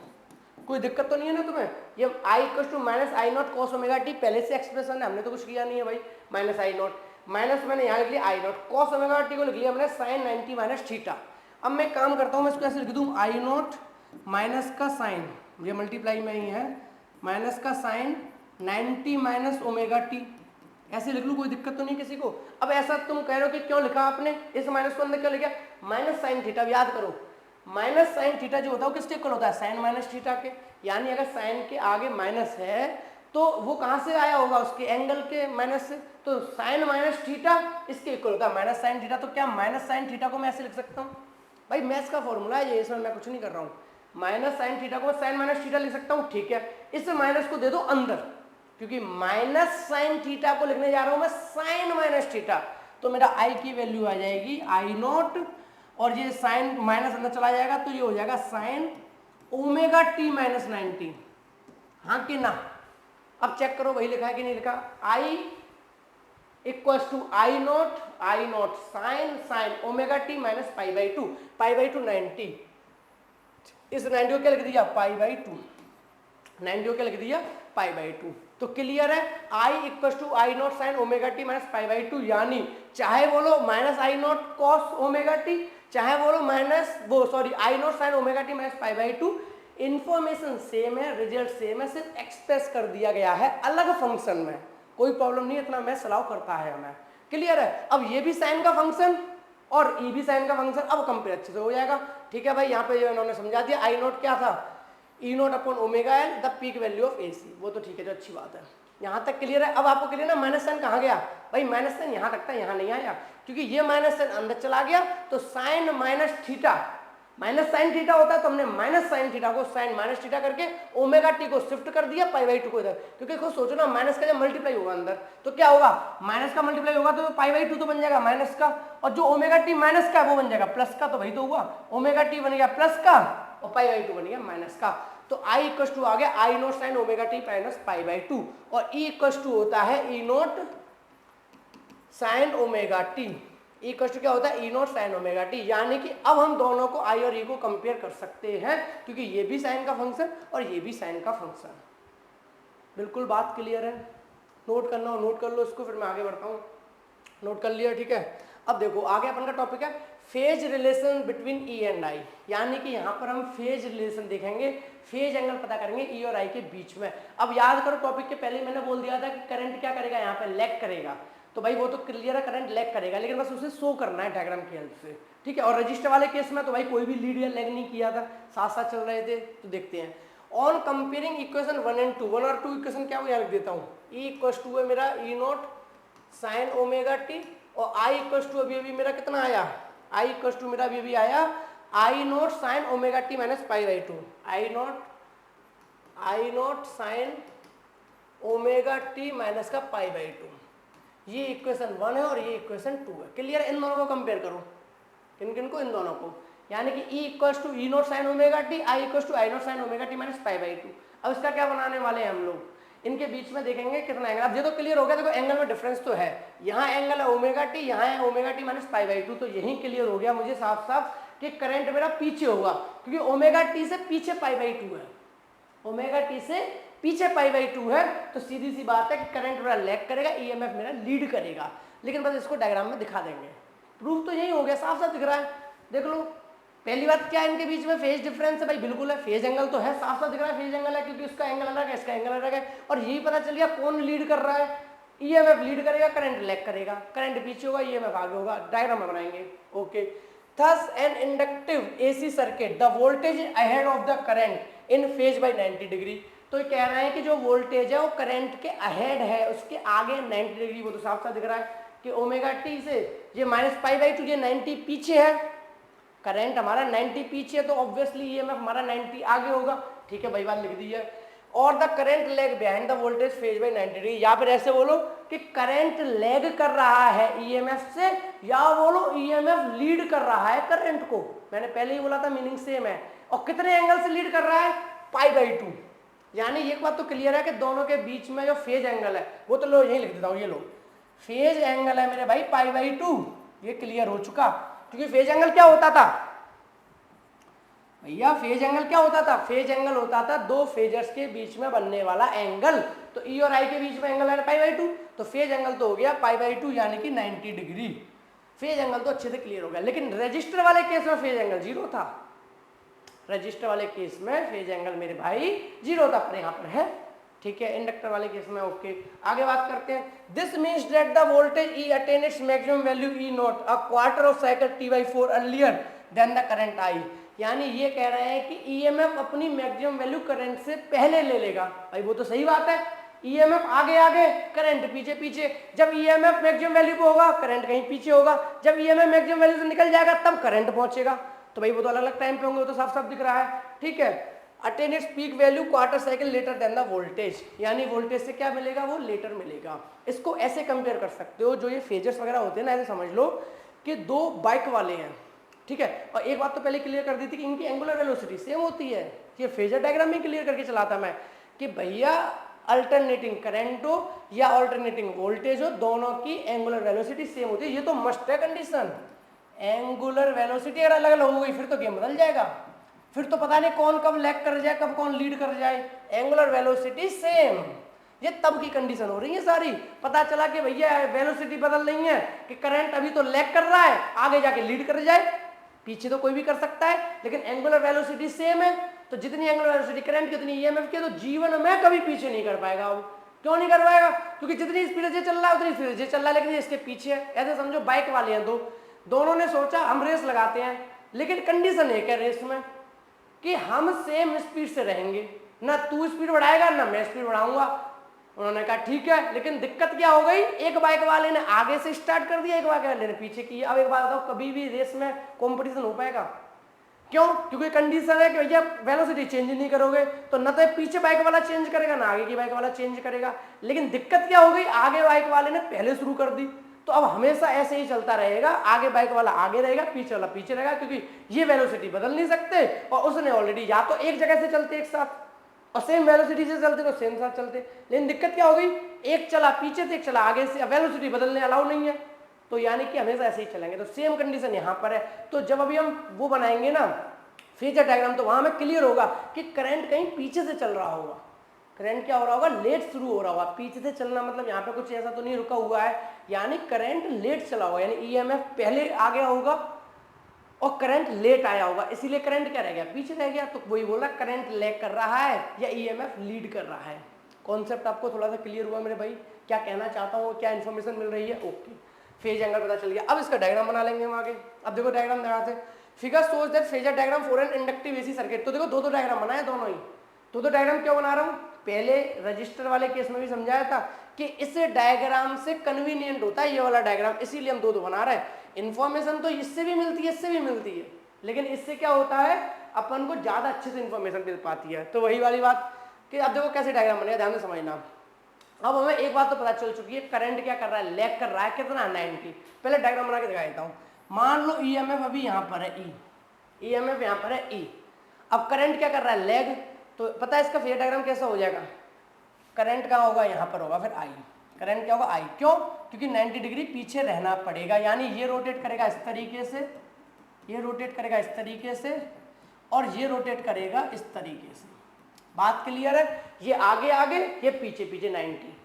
S1: कोई दिक्कत तो नहीं है ना तुम्हें। ये I equal to minus I naught cos omega T पहले से एक्सप्रेशन है, हमने तो कुछ किया नहीं है भाई। माइनस आई नॉट, माइनस मैंने यहाँ लिख लिया आई नॉट, कॉस ओमेगा टी को लिख लिया हमने साइन 90 माइनस थीटा। अब मैं काम करता हूँ, मैं इसको ऐसे लिख दूँ आई नॉट माइनस का साइन, ये मल्टीप्लाई में ही है, माइनस का साइन 90 माइनस ओमेगा टी, ऐसे लिख लूँ, कोई दिक्कत तो नहीं किसी को। अब ऐसा तुम कह रहे हो कि क्यों लिखा आपने, इस माइनस को अंदर क्यों लिखा, माइनस साइन थीटा। याद करो माइनस साइन थीटा जो होता है वो किसके इक्वल होता है, साइन माइनस थीटा के। यानी अगर साइन के आगे माइनस है तो वो कहाँ से आया होगा, उसके एंगल के माइनस से। तो साइन माइनस थीटा इसके इक्वल होता है माइनस साइन थीटा। तो क्या माइनस साइन थीटा को मैं ऐसे लिख सकता हूँ, भाई मैथ्स का फॉर्मूला है ये, इसमें मैं कुछ नहीं कर रहा हूँ। माइनस साइन थीटा को मैं साइन माइनस थीटा लिख सकता हूँ, ठीक है। इस माइनस को दे दो अंदर, क्योंकि माइनस साइन थीटा को लिखने जा रहा हूं मैं साइन माइनस थीटा। तो मेरा आई की वैल्यू आ जाएगी आई नॉट, और ये साइन माइनस अंदर चला जाएगा तो ये हो जाएगा साइन ओमेगा टी माइनस 90, हाँ कि ना। अब चेक करो वही लिखा है कि नहीं लिखा, I equals to I naught sine sine omega T minus pi by 2, pi by 2 90, इस 90 को क्या लिख दिया पाई बाई 2, 90 को क्या लिख दिया पाई बाई 2। तो क्लियर है, I equal to I naught sine omega T minus pi by 2, यानी चाहे बोलो minus I naught cos omega T, चाहे बोलो माइनस वो sorry I naught sine omega T minus pi by 2, information same है, रिजल्ट सेम है, सिर्फ एक्सप्रेस कर दिया गया है अलग फंक्शन में। कोई प्रॉब्लम नहीं, इतना मैं सलाह करता है हमें। क्लियर है। अब ये भी साइन का फंक्शन और ई भी साइन का फंक्शन, अब कंपेयर अच्छे से हो जाएगा। ठीक है भाई, यहाँ पे इन्होंने समझा दिया आई नॉट क्या था, E not upon omega L the peak value of A C, वो तो ठीक है, जो अच्छी बात है। यहाँ तक क्लियर है। अब आपको क्लियर ना माइनस साइन कहाँ गया, भाई माइनस साइन यहाँ तक था, यहाँ नहीं आया, क्योंकि ये माइनस साइन अंदर चला गया। तो sine minus theta, minus sine theta होता है तो हमने माइनस साइन थीटा को साइन माइनस थीटा करके ओमेगा टी को शिफ्ट कर दिया पाई बाई 2 को इधर, क्योंकि खुद सोचो ना माइनस का जब मल्टीप्लाई होगा अंदर तो क्या होगा, माइनस का मल्टीप्लाई होगा तो पाई बाई 2 तो बन जाएगा माइनस का, और जो ओमेगा टी माइनस का वो बन जाएगा प्लस का। तो वही तो हुआ, ओमेगा टी बन गया प्लस का और पाई बाई 2 बन गया माइनस का। तो आई इक्वल टू आ गया I naught sine omega T minus pi by 2, और ई इक्वल टू होता है E naught sine omega T, E equal to क्या होता है E naught sine omega T. यानी कि अब हम दोनों को आई और ई को कंपेयर कर सकते हैं, क्योंकि ये भी साइन का फंक्शन और ये भी साइन का फंक्शन। बिल्कुल बात क्लियर है, नोट करना हो नोट कर लो इसको, फिर मैं आगे बढ़ता हूँ। नोट कर लिया, ठीक है। अब देखो आगे अपन का टॉपिक है phase relation between E and I, यानी कि यहाँ पर हम फेज रिलेशन देखेंगे, फेज एंगल पता करेंगे ई और आई के बीच में। अब याद करो टॉपिक के पहले मैंने बोल दिया था कि करंट क्या करेगा, यहाँ पे लैग करेगा। तो भाई वो तो क्लियर है, करंट लैग करेगा, लेकिन बस उसे शो करना है डायग्राम की हेल्प से, ठीक है। और रजिस्टर वाले केस में तो भाई कोई भी लीड या लैग नहीं किया था, साथ साथ चल रहे थे। तो देखते हैं ऑन कंपेयरिंग इक्वेशन 1 एंड 2, 1 और 2 इक्वेशन क्या हो यहाँ लिख देता हूँ, ई इक्वल टू है मेरा ई नॉट साइन ओमेगा टी, और आई इक्वल टू अभी मेरा कितना आया, आई इक्वल टू मेरा अभी आया I naught sine omega T minus pi by 2, I naught sine omega T minus का पाई बाई 2। ये इक्वेशन 1 है और ये इक्वेशन 2 है। क्लियर, इन दोनों को कंपेयर करो, किन किन को, इन दोनों को, यानी कि E equal to E naught sine omega T, I equal to I naught sine omega T minus pi by 2। अब इसका क्या बनाने वाले हैं हम लोग, इनके बीच में देखेंगे कितना एंगल। अब ये तो क्लियर हो गया, देखो एंगल में डिफरेंस तो है, यहाँ एंगल है ओमेगा टी, यहाँ है omega T minus pi by 2। तो यही क्लियर हो गया मुझे साफ साफ कि करंट मेरा पीछे होगा, क्योंकि ओमेगा टी से पीछे पाई बाई 2 है, ओमेगा टी से पीछे पाई बाई 2 है। तो सीधी सी बात है कि करंट मेरा लैग करेगा, ईएमएफ मेरा लीड करेगा। लेकिन बस इसको डायग्राम में दिखा देंगे, प्रूफ तो यही हो गया, साफ साफ दिख रहा है। देख लो पहली बात क्या है, इनके बीच में फेज डिफरेंस है भाई, बिल्कुल है, फेज एंगल तो है, साफ साफ दिख रहा है फेज एंगल है, क्योंकि उसका एंगल अलग है, इसका एंगल अलग है। और यही पता चल गया कौन लीड कर रहा है, ईएमएफ लीड करेगा, करंट लैग करेगा, करंट पीछे होगा, ईएमएफ आगे होगा, डायग्राम में बनाएंगे। Okay, Thus an inductive AC circuit, the voltage is ahead of the current in phase by 90 degree. तो ये कह रहा है कि जो वोल्टेज है वो करंट के अहेड है, उसके आगे 90 डिग्री। वो तो साफ साफ दिख रहा है कि ओमेगा टी से ये -π/2, ये 90 पीछे है, करंट हमारा 90 पीछे है, तो ऑब्वियसली ईएमएफ हमारा 90 आगे होगा। ठीक है भाई, बात लिख दी है। और the current leg behind the voltage phase by 90 degree, या फिर ऐसे बोलो कि करंट लेग कर रहा है ईएमएफ से, या बोलो ईएमएफ लीड कर रहा है करंट को। मैंने पहले ही बोला था मीनिंग सेम है। और कितने एंगल से लीड कर रहा है? π/2। यानी एक बात तो क्लियर है कि दोनों के बीच में जो फेज एंगल है वो तो लो यही लिख देता हूँ, ये लो फेज एंगल है मेरे भाई π/2। ये क्लियर हो चुका, क्योंकि फेज एंगल क्या होता था भैया? फेज एंगल क्या होता था? फेज एंगल होता था दो फेजर्स के बीच में बनने वाला एंगल। तो ई और आई के बीच में एंगल है π/2, तो फेज एंगल तो हो गया π/2 यानी कि 90 डिग्री। फेज एंगल तो अच्छे से क्लियर हो गया। लेकिन रजिस्टर वाले केस में फेज एंगल 0 था। रजिस्टर वाले केस में फेज एंगल मेरे भाई 0 था, पर यहाँ पर है। ठीक है, इंडक्टर वाले केस में ओके। आगे बात करते हैं। This means that the voltage E attain its maximum value E naught a quarter of cycle t/4 earlier than the current I. यानी ये कह रहे हैं कि ईएमएफ अपनी मैक्सिमम वैल्यू करंट से पहले ले लेगा। भाई वो तो सही बात है, ईएमएफ आगे आगे, करंट पीछे पीछे। जब ईएमएफ मैक्सिमम वैल्यू पे होगा, करंट कहीं पीछे होगा। जब ईएमएफ मैक्सिमम वैल्यू से निकल जाएगा तब करंट पहुंचेगा। तो भाई वो तो अलग अलग टाइम पे होंगे, वो तो साफ साफ दिख रहा है। ठीक है, attain its peak value quarter cycle later than the voltage, यानी वोल्टेज से क्या मिलेगा? वो लेटर मिलेगा। इसको ऐसे कंपेयर कर सकते हो, जो ये फेजर्स वगैरह होते हैं ना, ऐसे समझ लो कि दो बाइक वाले हैं। ठीक है, और एक बात तो पहले क्लियर कर दी थी कि इनकी एंगुलर वेलोसिटी सेम होती है। ये फेजर डायग्राम में क्लियर करके चलाता मैं कि भैया अल्टरनेटिंग करंट हो या अल्टरनेटिंग वोल्टेज हो, दोनों की एंगुलर वेलोसिटी सेम होती है। ये तो मस्ट है कंडीशन। एंगुलर वेलोसिटी अगर अलग अलग हो गई फिर तो गेम बदल जाएगा, फिर तो पता नहीं कौन कब लैग कर जाए, कब कौन लीड कर जाए। एंगुलर वेलोसिटी सेम, ये तब की कंडीशन हो रही है सारी। पता चला कि भैया वेलोसिटी बदल रही है कि करंट अभी तो लैग कर रहा है, आगे जाके लीड कर जाए। पीछे तो कोई भी कर सकता है, लेकिन एंगुलर वेलोसिटी सेम है। तो जितनी एंगुलर वेलोसिटी करंट की उतनी ईएमएफ की, तो जीवन में कभी पीछे नहीं कर पाएगा वो। क्यों नहीं कर पाएगा? क्योंकि जितनी स्पीड से चल रहा है उतनी स्पीड से चल रहा है, लेकिन इसके पीछे है। ऐसे समझो बाइक वाले हैं दो, दोनों ने सोचा हम रेस लगाते हैं, लेकिन कंडीशन एक है रेस में कि हम सेम स्पीड से रहेंगे, ना तू स्पीड बढ़ाएगा ना मैं स्पीड बढ़ाऊंगा। उन्होंने कहा ठीक है, लेकिन दिक्कत क्या हो गई? एक बाइक वाले ने आगे से स्टार्ट कर दिया, एक बाइक वाले ने पीछे की। अब एक बात बताओ, कभी भी रेस में कंपटीशन हो पाएगा? क्यों? क्योंकि कंडीशन है कि भैया वेलोसिटी चेंज नहीं करोगे तो न तो पीछे बाइक वाला चेंज करेगा ना आगे की बाइक वाला चेंज करेगा। लेकिन दिक्कत क्या हो गई? आगे बाइक वाले ने पहले शुरू कर दी, तो अब हमेशा ऐसे ही चलता रहेगा। आगे बाइक वाला आगे रहेगा, पीछे वाला पीछे रहेगा, क्योंकि ये वेलोसिटी बदल नहीं सकते। और उसने ऑलरेडी या तो एक जगह से चलते एक साथ और सेम वेलोसिटी से चलते तो सेम साथ चलते। लेकिन दिक्कत क्या हो गई? एक चला पीछे से, एक चला आगे से, वेलोसिटी बदलने अलाउ नहीं है, तो यानी कि हमेशा ऐसे ही चलेंगे। तो सेम कंडीशन यहाँ पर है। तो जब अभी हम वो बनाएंगे ना फेजर डायग्राम, तो वहां में क्लियर होगा कि करंट कहीं पीछे से चल रहा होगा। करंट क्या हो रहा होगा? लेट शुरू हो रहा होगा। पीछे से चलना मतलब यहाँ पे कुछ ऐसा तो नहीं रुका हुआ है, यानी करंट लेट चला होगा, यानी ईएमएफ पहले आ गया होगा और करंट लेट आया होगा, इसीलिए करंट क्या रह गया? पीछे रह गया। तो वही बोला करंट लैग कर रहा है या ईएमएफ लीड कर रहा है। कॉन्सेप्ट आपको थोड़ा सा क्लियर हुआ मेरे भाई? क्या कहना चाहता हूँ, क्या इन्फॉर्मेशन मिल रही है? ओके, फेज एंगल पता चल गया। अब इसका डायग्राम बना लेंगे हम आगे। अब देखो डायग्राम लगाते हैं। Figure shows that phasor diagram for an inductive AC circuit. तो देखो दो डायग्राम बनाए, दोनों ही दो डायग्राम क्यों बना रहा हूँ? पहले रजिस्टर वाले केस में भी समझाया था कि इस डायग्राम से कन्वीनियंट होता है ये वाला डायग्राम, इसीलिए हम दो बना रहे हैं। इन्फॉर्मेशन तो इससे भी मिलती है, इससे भी मिलती है, लेकिन इससे क्या होता है अपन को ज्यादा अच्छे से इन्फॉर्मेशन मिल पाती है। तो वही वाली बात कि अब देखो कैसे डायग्राम बनेगा, ध्यान से समझना। अब हमें एक बात तो पता चल चुकी है, करंट क्या कर रहा है? लैग कर रहा है। कितना? 90। पहले डायग्राम बना के दिखा देता हूँ। मान लो ईएमएफ अभी यहाँ पर है ई, ईएमएफ यहाँ पर है ई। अब करंट क्या कर रहा है? लैग। तो पता है इसका फेजर डायग्राम कैसा हो जाएगा? करंट कहाँ होगा? यहाँ पर होगा, फिर आई। करंट क्या होगा? आई। क्यों? क्योंकि 90 डिग्री पीछे रहना पड़ेगा, यानी ये रोटेट करेगा इस तरीके से, ये रोटेट करेगा इस तरीके से, और ये रोटेट करेगा इस तरीके से। बात क्लियर है? ये आगे आगे, ये पीछे पीछे 90।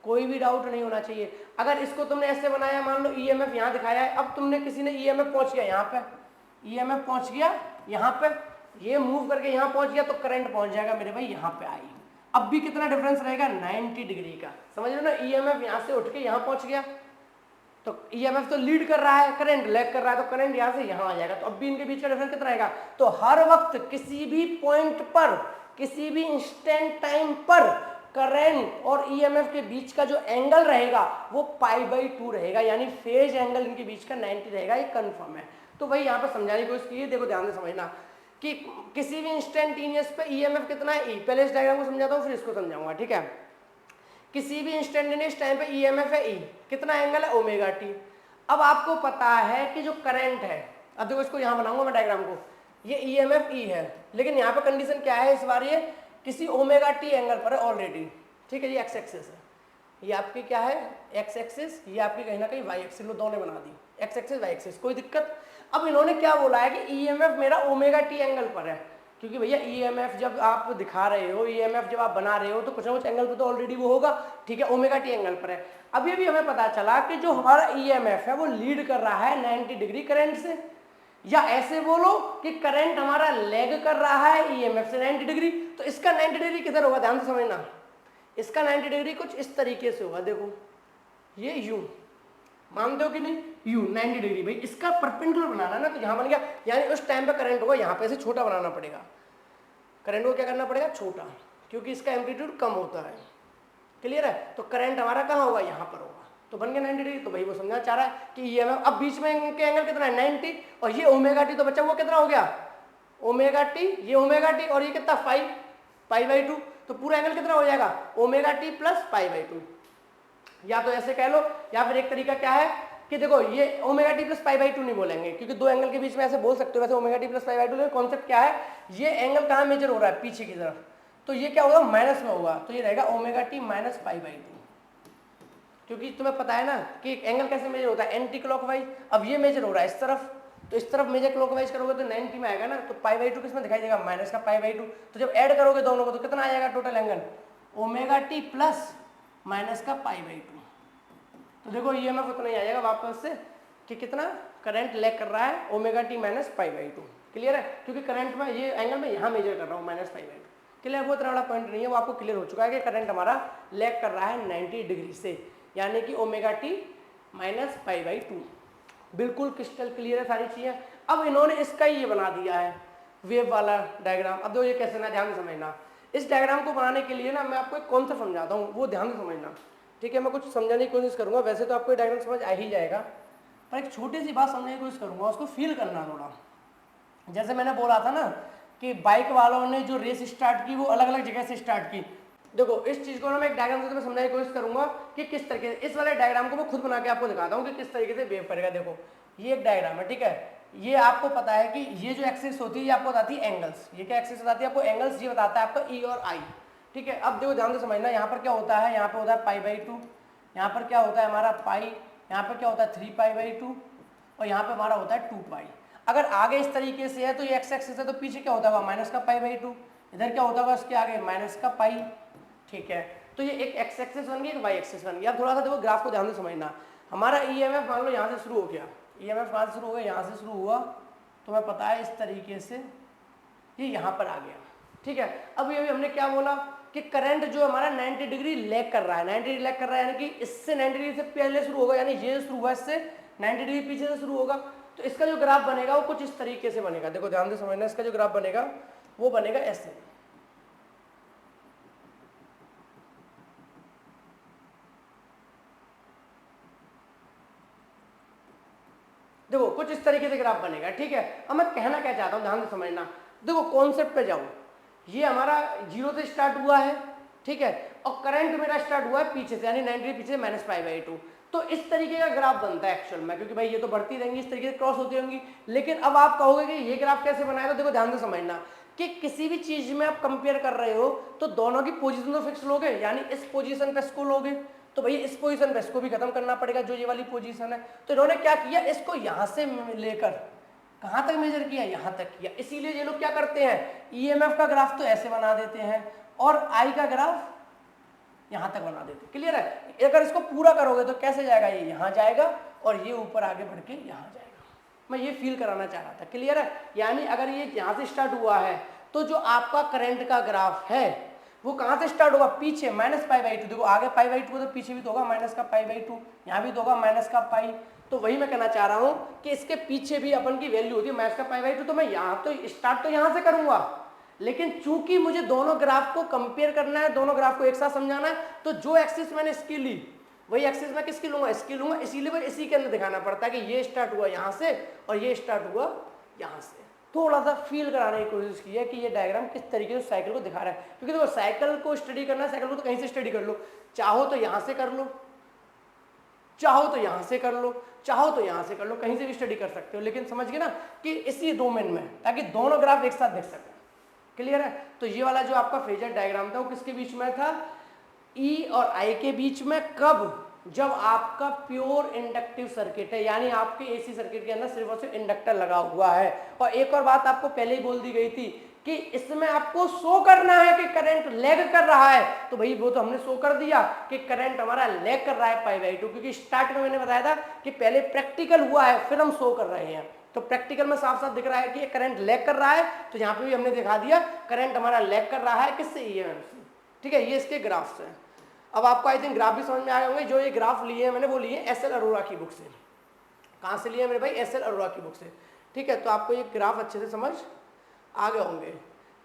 S1: कोई भी डाउट नहीं होना चाहिए। अगर इसको तुमने ऐसे बनाया, मान लो ईएमएफ यहाँ दिखाया है, अब तुमने किसी ने ईएमएफ पहुंच गया यहाँ पे, ईएमएफ पहुंच गया यहाँ पे, ये मूव करके यहाँ पहुंच गया, तो करंट पहुंच जाएगा मेरे भाई यहाँ पे आई। अब भी कितना डिफरेंस रहेगा? 90 डिग्री का। समझ लो ना, ईएमएफ यहाँ से उठ के यहाँ पहुंच गया, तो ईएमएफ तो लीड कर रहा है, करंट लैग कर रहा है, तो करंट यहाँ से यहाँ आ जाएगा। तो अब भी इनके बीच का डिफरेंस कितना रहेगा? तो हर वक्त किसी भी पॉइंट पर, किसी भी इंस्टेंट टाइम पर करंट और ईएमएफ के बीच का जो एंगल रहेगा वो π/2 रहेगा, यानी फेज एंगल इनके बीच का 90 रहेगा, ये कंफर्म है। तो भाई यहाँ पर समझाने की कोशिश कीजिए, देखो ध्यान से समझना कि किसी भी इंस्टेंटेनियस पे ईएमएफ कितना है, ई। पहले इस डायग्राम को समझाता हूँ फिर इसको समझाऊंगा, ठीक है। किसी भी इंस्टेंटेनियस टाइम पे ईएमएफ है ई, कितना एंगल है ओमेगा टी। अब आपको पता है कि जो करंट है, अब देखो इसको यहाँ बनाऊंगा मैं डायग्राम को, ये ईएमएफ ई है, लेकिन यहाँ पे कंडीशन क्या है इस बार, ये किसी ओमेगा टी एंगल पर है ऑलरेडी, ठीक है। ये एक्स एक्सिस है, ये आपकी क्या है एक्स एक्सिस, ये आपकी कहीं ना कहीं वाई एक्सिस, लो दोनों बना दी, एक्स एक्सिस वाई एक्सिस, कोई दिक्कत। अब इन्होंने क्या बोला है कि ईएमएफ मेरा ओमेगा टी एंगल पर है, क्योंकि भैया ईएमएफ जब आप दिखा रहे हो, ईएमएफ जब आप बना रहे हो तो कुछ ना कुछ एंगल पे तो ऑलरेडी वो होगा, ठीक है, ओमेगा टी एंगल पर है। अभी अभी हमें पता चला कि जो हमारा ईएमएफ है वो लीड कर रहा है 90 डिग्री करंट से, या ऐसे बोलो कि करंट हमारा लैग कर रहा है ईएमएफ से 90 डिग्री। तो इसका 90 डिग्री किधर होगा, ध्यान से समझना, इसका 90 डिग्री कुछ इस तरीके से होगा, देखो ये यू, मानते हो कि नहीं, यू 90 डिग्री। भाई इसका परपेंडिकुलर बनाना है ना, तो यहाँ बन गया, यानी उस टाइम पे करंट होगा यहाँ पे से छोटा बनाना पड़ेगा, करंट को क्या करना पड़ेगा छोटा, क्योंकि इसका एम्पलीट्यूड कम होता है, क्लियर है। तो करंट हमारा कहाँ होगा, यहाँ पर होगा, तो बन गया 90 डिग्री। तो भाई वो समझना चाह रहा है कि ईएमएफ, अब बीच में इनके एंगल कितना है 90, और ये ओमेगा टी, तो बच्चा वो कितना हो गया ओमेगा टी, ये ओमेगा टी और ये कितना π/2, तो पूरा एंगल कितना हो जाएगा ओमेगा टी प्लस π/2। या तो ऐसे कह लो, या फिर एक तरीका क्या है कि देखो ये ओमेगा टी प्लस π/2 नहीं बोलेंगे, क्योंकि दो एंगल के बीच में ऐसे बोल सकते हो, वैसे ओमेगा टी प्लस π/2। कॉन्सेप्ट क्या है, ये एंगल कहाँ मेजर हो रहा है पीछे की तरफ, तो ये क्या होगा माइनस में होगा, तो ये रहेगा ओमेगा टी माइनस π/2, क्योंकि तुम्हें पता है ना कि एंगल कैसे मेजर होता है एंटी क्लॉकवाइज। अब ये मेजर हो रहा है इस तरफ, तो इस तरफ मेजर क्लॉकवाइज करोगे तो 90 में आएगा ना, तो π/2 किसमें दिखाई देगा माइनस का π/2। तो जब ऐड करोगे दोनों को तो कितना आ जाएगा total angle omega T plus minus का π/2। तो देखो ईएमएफ उतना ही आ जाएगा वापस से कि कितना करंट लैग कर रहा है ओमेगा टी माइनस π/2, क्लियर है, क्योंकि करंट में ये एंगल में यहाँ मेजर कर रहा हूँ माइनस π/2, क्लियर। वो इतना बड़ा पॉइंट नहीं है, वो आपको क्लियर हो चुका है कि करंट हमारा लैग कर रहा है 90 डिग्री से, यानी कि ओमेगा टी माइनस π/2, बिल्कुल क्रिस्टल क्लियर है सारी चीज़ें। अब इन्होंने इसका ये बना दिया है वेव वाला डायग्राम। अब देखो ये कैसे ना, ध्यान से समझना, इस डायग्राम को बनाने के लिए ना मैं आपको एक कॉन्सेप्ट समझाता हूँ, वो ध्यान से समझना, ठीक है। मैं कुछ समझाने की कोशिश करूँगा, वैसे तो आपको ये डायग्राम समझ आ ही जाएगा, पर एक छोटी सी बात समझने की कोशिश करूँगा, उसको फील करना थोड़ा। जैसे मैंने बोला था ना कि बाइक वालों ने जो रेस स्टार्ट की वो अलग अलग जगह से स्टार्ट की। देखो इस चीज़ को ना मैं एक डायग्राम से तुम्हें समझाने की कोशिश करूँगा कि किस तरीके से, इस वाले डायग्राम को मैं खुद बना के आपको दिखाता हूँ कि किस तरीके से वेव करेगा। देखो ये एक डायग्राम है, ठीक है, ये आपको पता है कि ये जो एक्सिस होती है ये आपको बताती है एंगल्स, ये क्या एक्सिस बताती है आपको एंगल्स, ये बताता है आपका ई और आई, ठीक है। अब देखो ध्यान से समझना, यहाँ पर क्या होता है, यहाँ पर होता है π/2, यहाँ पर क्या होता है हमारा पाई, यहाँ पर क्या होता है 3π/2, और यहाँ पे हमारा होता है 2π। अगर आगे इस तरीके से है तो ये एक्स एक्सिस है, तो पीछे क्या होता होगा माइनस का π/2, इधर क्या होता होगा इसके आगे माइनस का पाई, ठीक है। तो ये एक एक्स एक्सिस बन गई, एक वाई एक्सिस बन गया। अब थोड़ा सा देखो ग्राफ को ध्यान से समझना, हमारा ईएमएफ मान लो यहाँ से शुरू हो गया, ईएमएफ कहाँ से शुरू हो गया, यहाँ से शुरू हुआ, तो मैं पता है इस तरीके से ये यहाँ पर आ गया, ठीक है। अब ये हमने क्या बोला कि करंट जो हमारा 90 डिग्री लैग कर रहा है, 90 डिग्री लैग कर रहा है, यानी कि इससे 90 डिग्री से पहले शुरू होगा, यानी ये शुरू हुआ इससे 90 डिग्री पीछे से शुरू होगा। तो इसका जो ग्राफ बनेगा वो कुछ इस तरीके से बनेगा, देखो ध्यान से समझना, इसका जो ग्राफ बनेगा वो बनेगा ऐसे, देखो कुछ इस तरीके से ग्राफ बनेगा, ठीक है। अब मैं कहना क्या चाहता हूँ, ध्यान से समझना, देखो कॉन्सेप्ट पे जाओ, ये हमारा 0 से स्टार्ट हुआ है, ठीक है, और करंट मेरा स्टार्ट हुआ है पीछे से, यानी 90 डिग्री पीछे से माइनस π/2। तो इस तरीके का ग्राफ बनता है एक्चुअल में, क्योंकि भाई ये तो बढ़ती रहेंगी, इस तरीके से क्रॉस होती होंगी। लेकिन अब आप कहोगे कि ये ग्राफ कैसे बनाया, तो देखो ध्यान से समझना कि किसी भी चीज में आप कंपेयर कर रहे हो तो दोनों की पोजीशन तो फिक्स लोगे, यानी इस पोजीशन पे इसको लोगे, तो भाई इस पोजीशन पे इसको भी खत्म करना पड़ेगा, जो ये वाली पोजीशन है। तो इन्होंने क्या किया, इसको यहाँ से लेकर कहाँ तक मेजर किया, यहाँ तक किया। इसीलिए ये लोग क्या करते हैं, ईएमएफ का ग्राफ तो ऐसे बना देते हैं और आई का ग्राफ यहाँ तक बना देते, क्लियर है। अगर इसको पूरा करोगे तो कैसे जाएगा, ये यहाँ जाएगा और ये ऊपर आगे बढ़ के यहाँ जाएगा। मैं ये फील कराना चाह रहा था, क्लियर है। यानी अगर ये यहाँ से स्टार्ट हुआ है तो जो आपका करंट का ग्राफ है वो कहाँ से स्टार्ट होगा, पीछे माइनस पाई बाई टू। देखो आगे पाई बाई टू तो पीछे भी तो होगा माइनस का पाई बाई टू, यहाँ भी तो होगा माइनस का पाई। तो वही मैं कहना चाह रहा हूँ कि इसके पीछे भी अपन की वैल्यू होती है माइनस का पाई बाई टू। तो मैं यहाँ तो स्टार्ट तो यहाँ से करूँगा, लेकिन चूंकि मुझे दोनों ग्राफ को कंपेयर करना है, दोनों ग्राफ को एक साथ समझाना है, तो जो एक्सिस मैंने इसकी ली वही एक्सिस मैं किसकी लूंगा, इसकी लूंगा। इसीलिए मैं इसी के अंदर दिखाना पड़ता है कि ये स्टार्ट हुआ यहाँ से और ये स्टार्ट हुआ यहाँ से। थोड़ा सा फील कराने की कोशिश की है कि ये डायग्राम किस तरीके से साइकिल को दिखा रहा है। क्योंकि देखो साइकिल को स्टडी करना है, साइकिल को तो कहीं से स्टडी कर लो, चाहो तो यहाँ से कर लो, चाहो तो यहाँ से कर लो, चाहो तो यहाँ से कर लो, कहीं से भी स्टडी कर सकते हो। लेकिन समझ गए ना कि इसी डोमेन में, ताकि दोनों ग्राफ एक साथ देख सकें। क्लियर है। तो ये वाला जो आपका फेजर डायग्राम था वो किसके बीच में था, ई और आई के बीच में। कब, जब आपका प्योर इंडक्टिव सर्किट है, यानी आपके एसी सर्किट के अंदर सिर्फ और सिर्फ इंडक्टर लगा हुआ है। और एक और बात आपको पहले ही बोल दी गई थी कि इसमें आपको शो करना है कि करंट लैग कर रहा है। तो भाई वो तो हमने शो कर दिया कि करंट हमारा लैग कर रहा है पाई बाई टू, क्योंकि स्टार्ट में मैंने बताया था कि पहले प्रैक्टिकल हुआ है फिर हम शो कर रहे हैं। तो प्रैक्टिकल में साफ साफ दिख रहा है कि करंट लैग कर रहा है, तो यहाँ पे भी हमने दिखा दिया करंट हमारा लैग कर रहा है किससे, ईएमएफ से। ठीक है, ये इसके ग्राफ्स हैं। अब आपको आई थिंक ग्राफ भी समझ में आए होंगे। जो ये ग्राफ लिए हैं मैंने वो लिए एसएल अरोरा की बुक से। कहाँ से लिए मेरे भाई, एसएल अरोरा की बुक से। ठीक है, तो आपको ये ग्राफ अच्छे से समझ आ गए होंगे।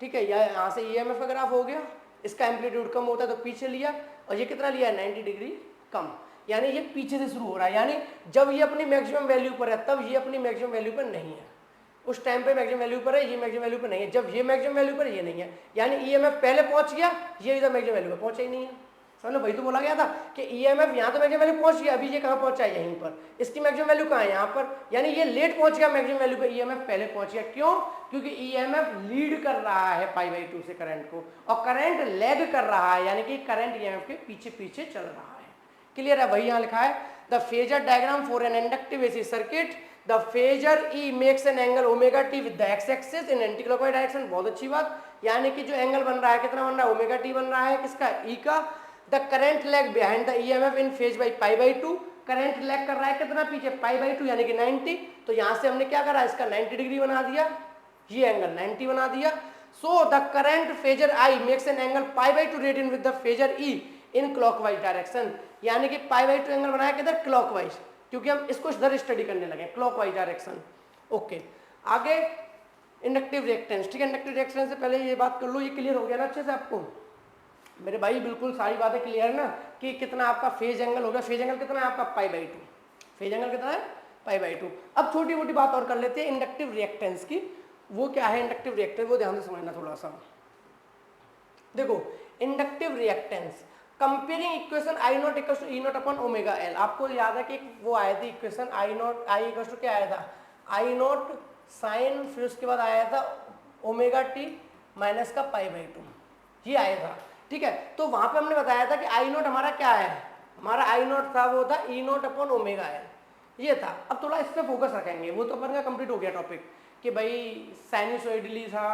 S1: ठीक है, यहाँ से ईएमएफ का ग्राफ हो गया, इसका एम्पलीट्यूड कम होता है तो पीछे लिया, और ये कितना लिया है 90 डिग्री कम, यानी ये पीछे से शुरू हो रहा है। यानी जब ये अपनी मैक्सिमम वैल्यू पर है तब ये अपनी मैक्सिमम वैल्यू पर नहीं है। उस टाइम पे मैक्सिमम वैल्यू पर है, ये मैक्सिमम वैल्यू पर नहीं है। जब ये मैक्सिमम वैल्यू पर ये नहीं है, यानी ईएमएफ पहले पहुंच गया, ये इधर मैक्सिमम वैल्यू पर पहुंचा ही नहीं है। समझ लो, वही तो बोला गया था कि ईएमएफ यहाँ तो मैक्सिमम वैल्यू पहुंच गया, अभी ये कहाँ पहुंचा है, यहीं पर। इसकी मैक्सिमम वैल्यू कहाँ है, यहाँ पर। यानी ये लेट पहुंच गया मैक्सिमम वैल्यू पे, ईएमएफ पहले पहुंच गया। क्यों, क्योंकि ईएमएफ लीड कर रहा है पाई बाई टू से करंट को, और करंट लैग कर रहा है, यानी कि करंट ईएमएफ के पीछे पीछे चल रहा है। क्लियर है, वही यहाँ लिखा है the phasor diagram for an inductive AC circuit, the phasor E makes an angle omega t with the x axis in anti clockwise direction. बहुत अच्छी बात, यानी कि जो एंगल बन रहा है कितना बन रहा है, ओमेगा टी बन रहा है किसका, ई का। The current lag behind the EMF in phase by pi by two, current lag कर रहा है कितना पीछे, पाई बाई टू, यानी कि 90। तो यहाँ से हमने क्या करा, इसका 90 डिग्री बना दिया, ये एंगल 90 बना दिया। So the current phasor I makes an angle pi by two radian with the phasor E in clockwise direction, यानी कि पाई बाई टू एंगल बनाया किधर, क्लॉकवाइज, क्योंकि हम इसको इधर स्टडी करने लगे, क्लॉकवाइज डायरेक्शन। ओके, आगे इंडक्टिव रिएक्टेंस। ठीक है, इंडक्टिव रिएक्टेंस से पहले ये बात कर लो, ये क्लियर हो गया ना अच्छे से आपको मेरे भाई, बिल्कुल सारी बातें क्लियर है ना कि कितना आपका फेज एंगल हो गया। फेज एंगल कितना है आपका, pi by two. Phase angle कितना है, पाई बाई टू। अब छोटी मोटी बात और कर लेते हैं इंडक्टिव रिएक्टेंस की। वो क्या है इंडक्टिव रिएक्टेंस, वो ध्यान से समझना थोड़ा सा। देखो inductive reactance, comparing equation I not equal to E not upon omega L. आपको याद है कि वो आया था equation I not, I equal to क्या आया था, आई नॉट साइन, फिर उसके बाद आया था ओमेगा टी माइनस का पाई बाई टू, ये आया था। ठीक है, तो वहां पे हमने बताया था कि आई नॉट हमारा क्या है, हमारा आई नॉट था वो था E not upon omega L, ये था। अब थोड़ा इस पर फोकस रखेंगे, वो तो अपन का कंप्लीट हो गया टॉपिक कि भाई साइनसॉइडली था,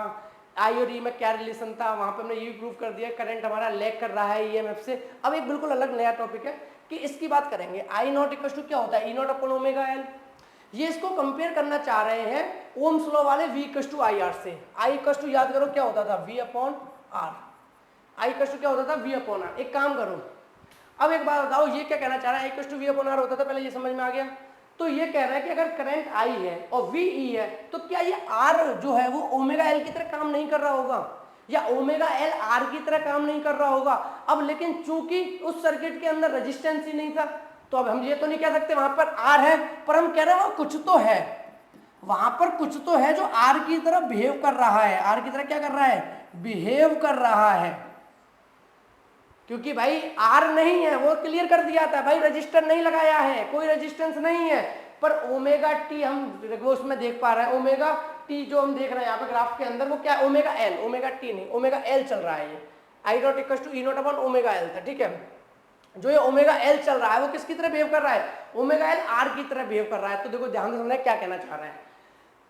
S1: आई और ई में क्या रिलेशन था, वहां पे हमने ये भी प्रूव कर दिया करंट हमारा लैग कर रहा है ईएमएफ से। अब एक बिल्कुल अलग नया टॉपिक है कि इसकी बात करेंगे, आई नॉट इक्वल टू क्या होता है, E not upon omega L. ये इसको कंपेयर करना चाह रहे हैं ओम्स लॉ वाले V equal to I R से। आई इक्वल टू याद करो क्या होता था, V upon R. I equal to क्या होता था, वी अपॉन आर। एक काम करो, अब एक बात बताओ, ये क्या कहना चाह रहा है, I equal to V upon R होता था पहले, ये समझ में आ गया। तो ये कह रहा है कि अगर करंट आई है और वी ई है, तो क्या ये आर जो है वो ओमेगा एल की तरह काम नहीं कर रहा होगा, या ओमेगा एल आर की तरह काम नहीं कर रहा होगा। अब लेकिन चूंकि उस सर्किट के अंदर रेजिस्टेंस ही नहीं था, तो अब हम ये तो नहीं कह सकते वहां पर आर है, पर हम कह रहे हैं वहां कुछ तो है, वहां पर कुछ तो है जो आर की तरह बिहेव कर रहा है। आर की तरह क्या कर रहा है, बिहेव कर रहा है। क्योंकि भाई आर नहीं है, वो क्लियर कर दिया था भाई, रजिस्टर नहीं लगाया है, कोई रेजिस्टेंस नहीं है। पर ओमेगा टी हम वो उसमें देख पा रहे हैं, ओमेगा टी जो हम देख रहे हैं यहाँ पे ग्राफ के अंदर, वो क्या है, ओमेगा एल, ओमेगा टी नहीं, ओमेगा एल चल रहा है। ये I not equal to E not upon omega L था। ठीक है, जो ये ओमेगा एल चल रहा है वो किसकी तरह बिहेव कर रहा है, ओमेगा एल आर की तरह बिहेव कर रहा है। तो देखो ध्यान से समझना क्या कहना चाह रहा है।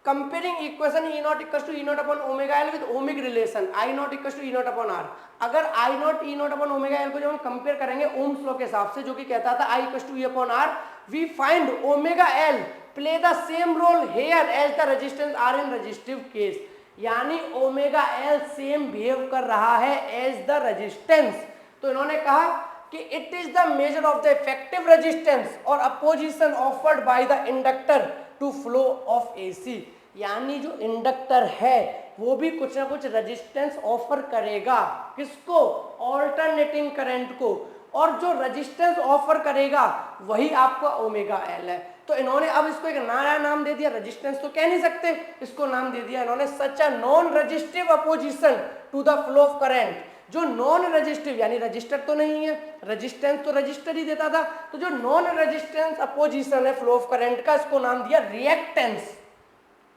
S1: Comparing equation E naught equal to E not upon omega L with ohmic relation I not equal to E not upon R. अगर I naught E not upon omega L को जब हम कंपेयर करेंगे ओम्स लॉ के हिसाब से, जो कि कहता था I equal to E upon R, we find omega L play the same role here as the resistance R in resistive case. यानी ओमेगा एल सेम बिहेव कर रहा है एज द रेजिस्टेंस। तो इन्होंने कहा कि it is the measure of the effective resistance और opposition offered by the inductor to flow of AC. यानी जो इंडक्टर है वो भी कुछ ना कुछ रेजिस्टेंस ऑफर करेगा, किसको? ऑल्टरनेटिंग करंट को, और जो रेजिस्टेंस ऑफर करेगा वही आपका ओमेगा एल है। तो इन्होंने अब इसको एक नया नाम दे दिया, रेजिस्टेंस तो कह नहीं सकते, इसको नाम दे दिया इन्होंने such a non resistive opposition to the flow of current. जो नॉन रेजिस्टिव यानी रजिस्टर तो नहीं है, रेजिस्टेंस तो रजिस्टर ही देता था, तो जो नॉन रेजिस्टेंस अपोजिशन है फ्लो ऑफ करंट का, इसको नाम दिया रिएक्टेंस।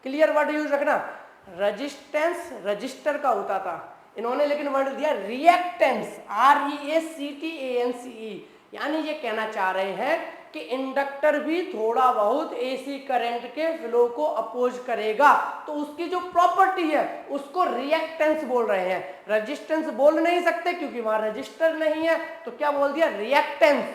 S1: क्लियर वर्ड यूज रखना, रेजिस्टेंस रजिस्टर का होता था, इन्होंने लेकिन वर्ड दिया रिएक्टेंस, REACTANCE। यानी ये कहना चाह रहे हैं कि इंडक्टर भी थोड़ा बहुत एसी करंट के फ्लो को अपोज करेगा, तो उसकी जो प्रॉपर्टी है उसको रिएक्टेंस बोल रहे हैं। रेजिस्टेंस बोल नहीं सकते क्योंकि वहां रजिस्टर नहीं है, तो क्या बोल दिया? Reactance.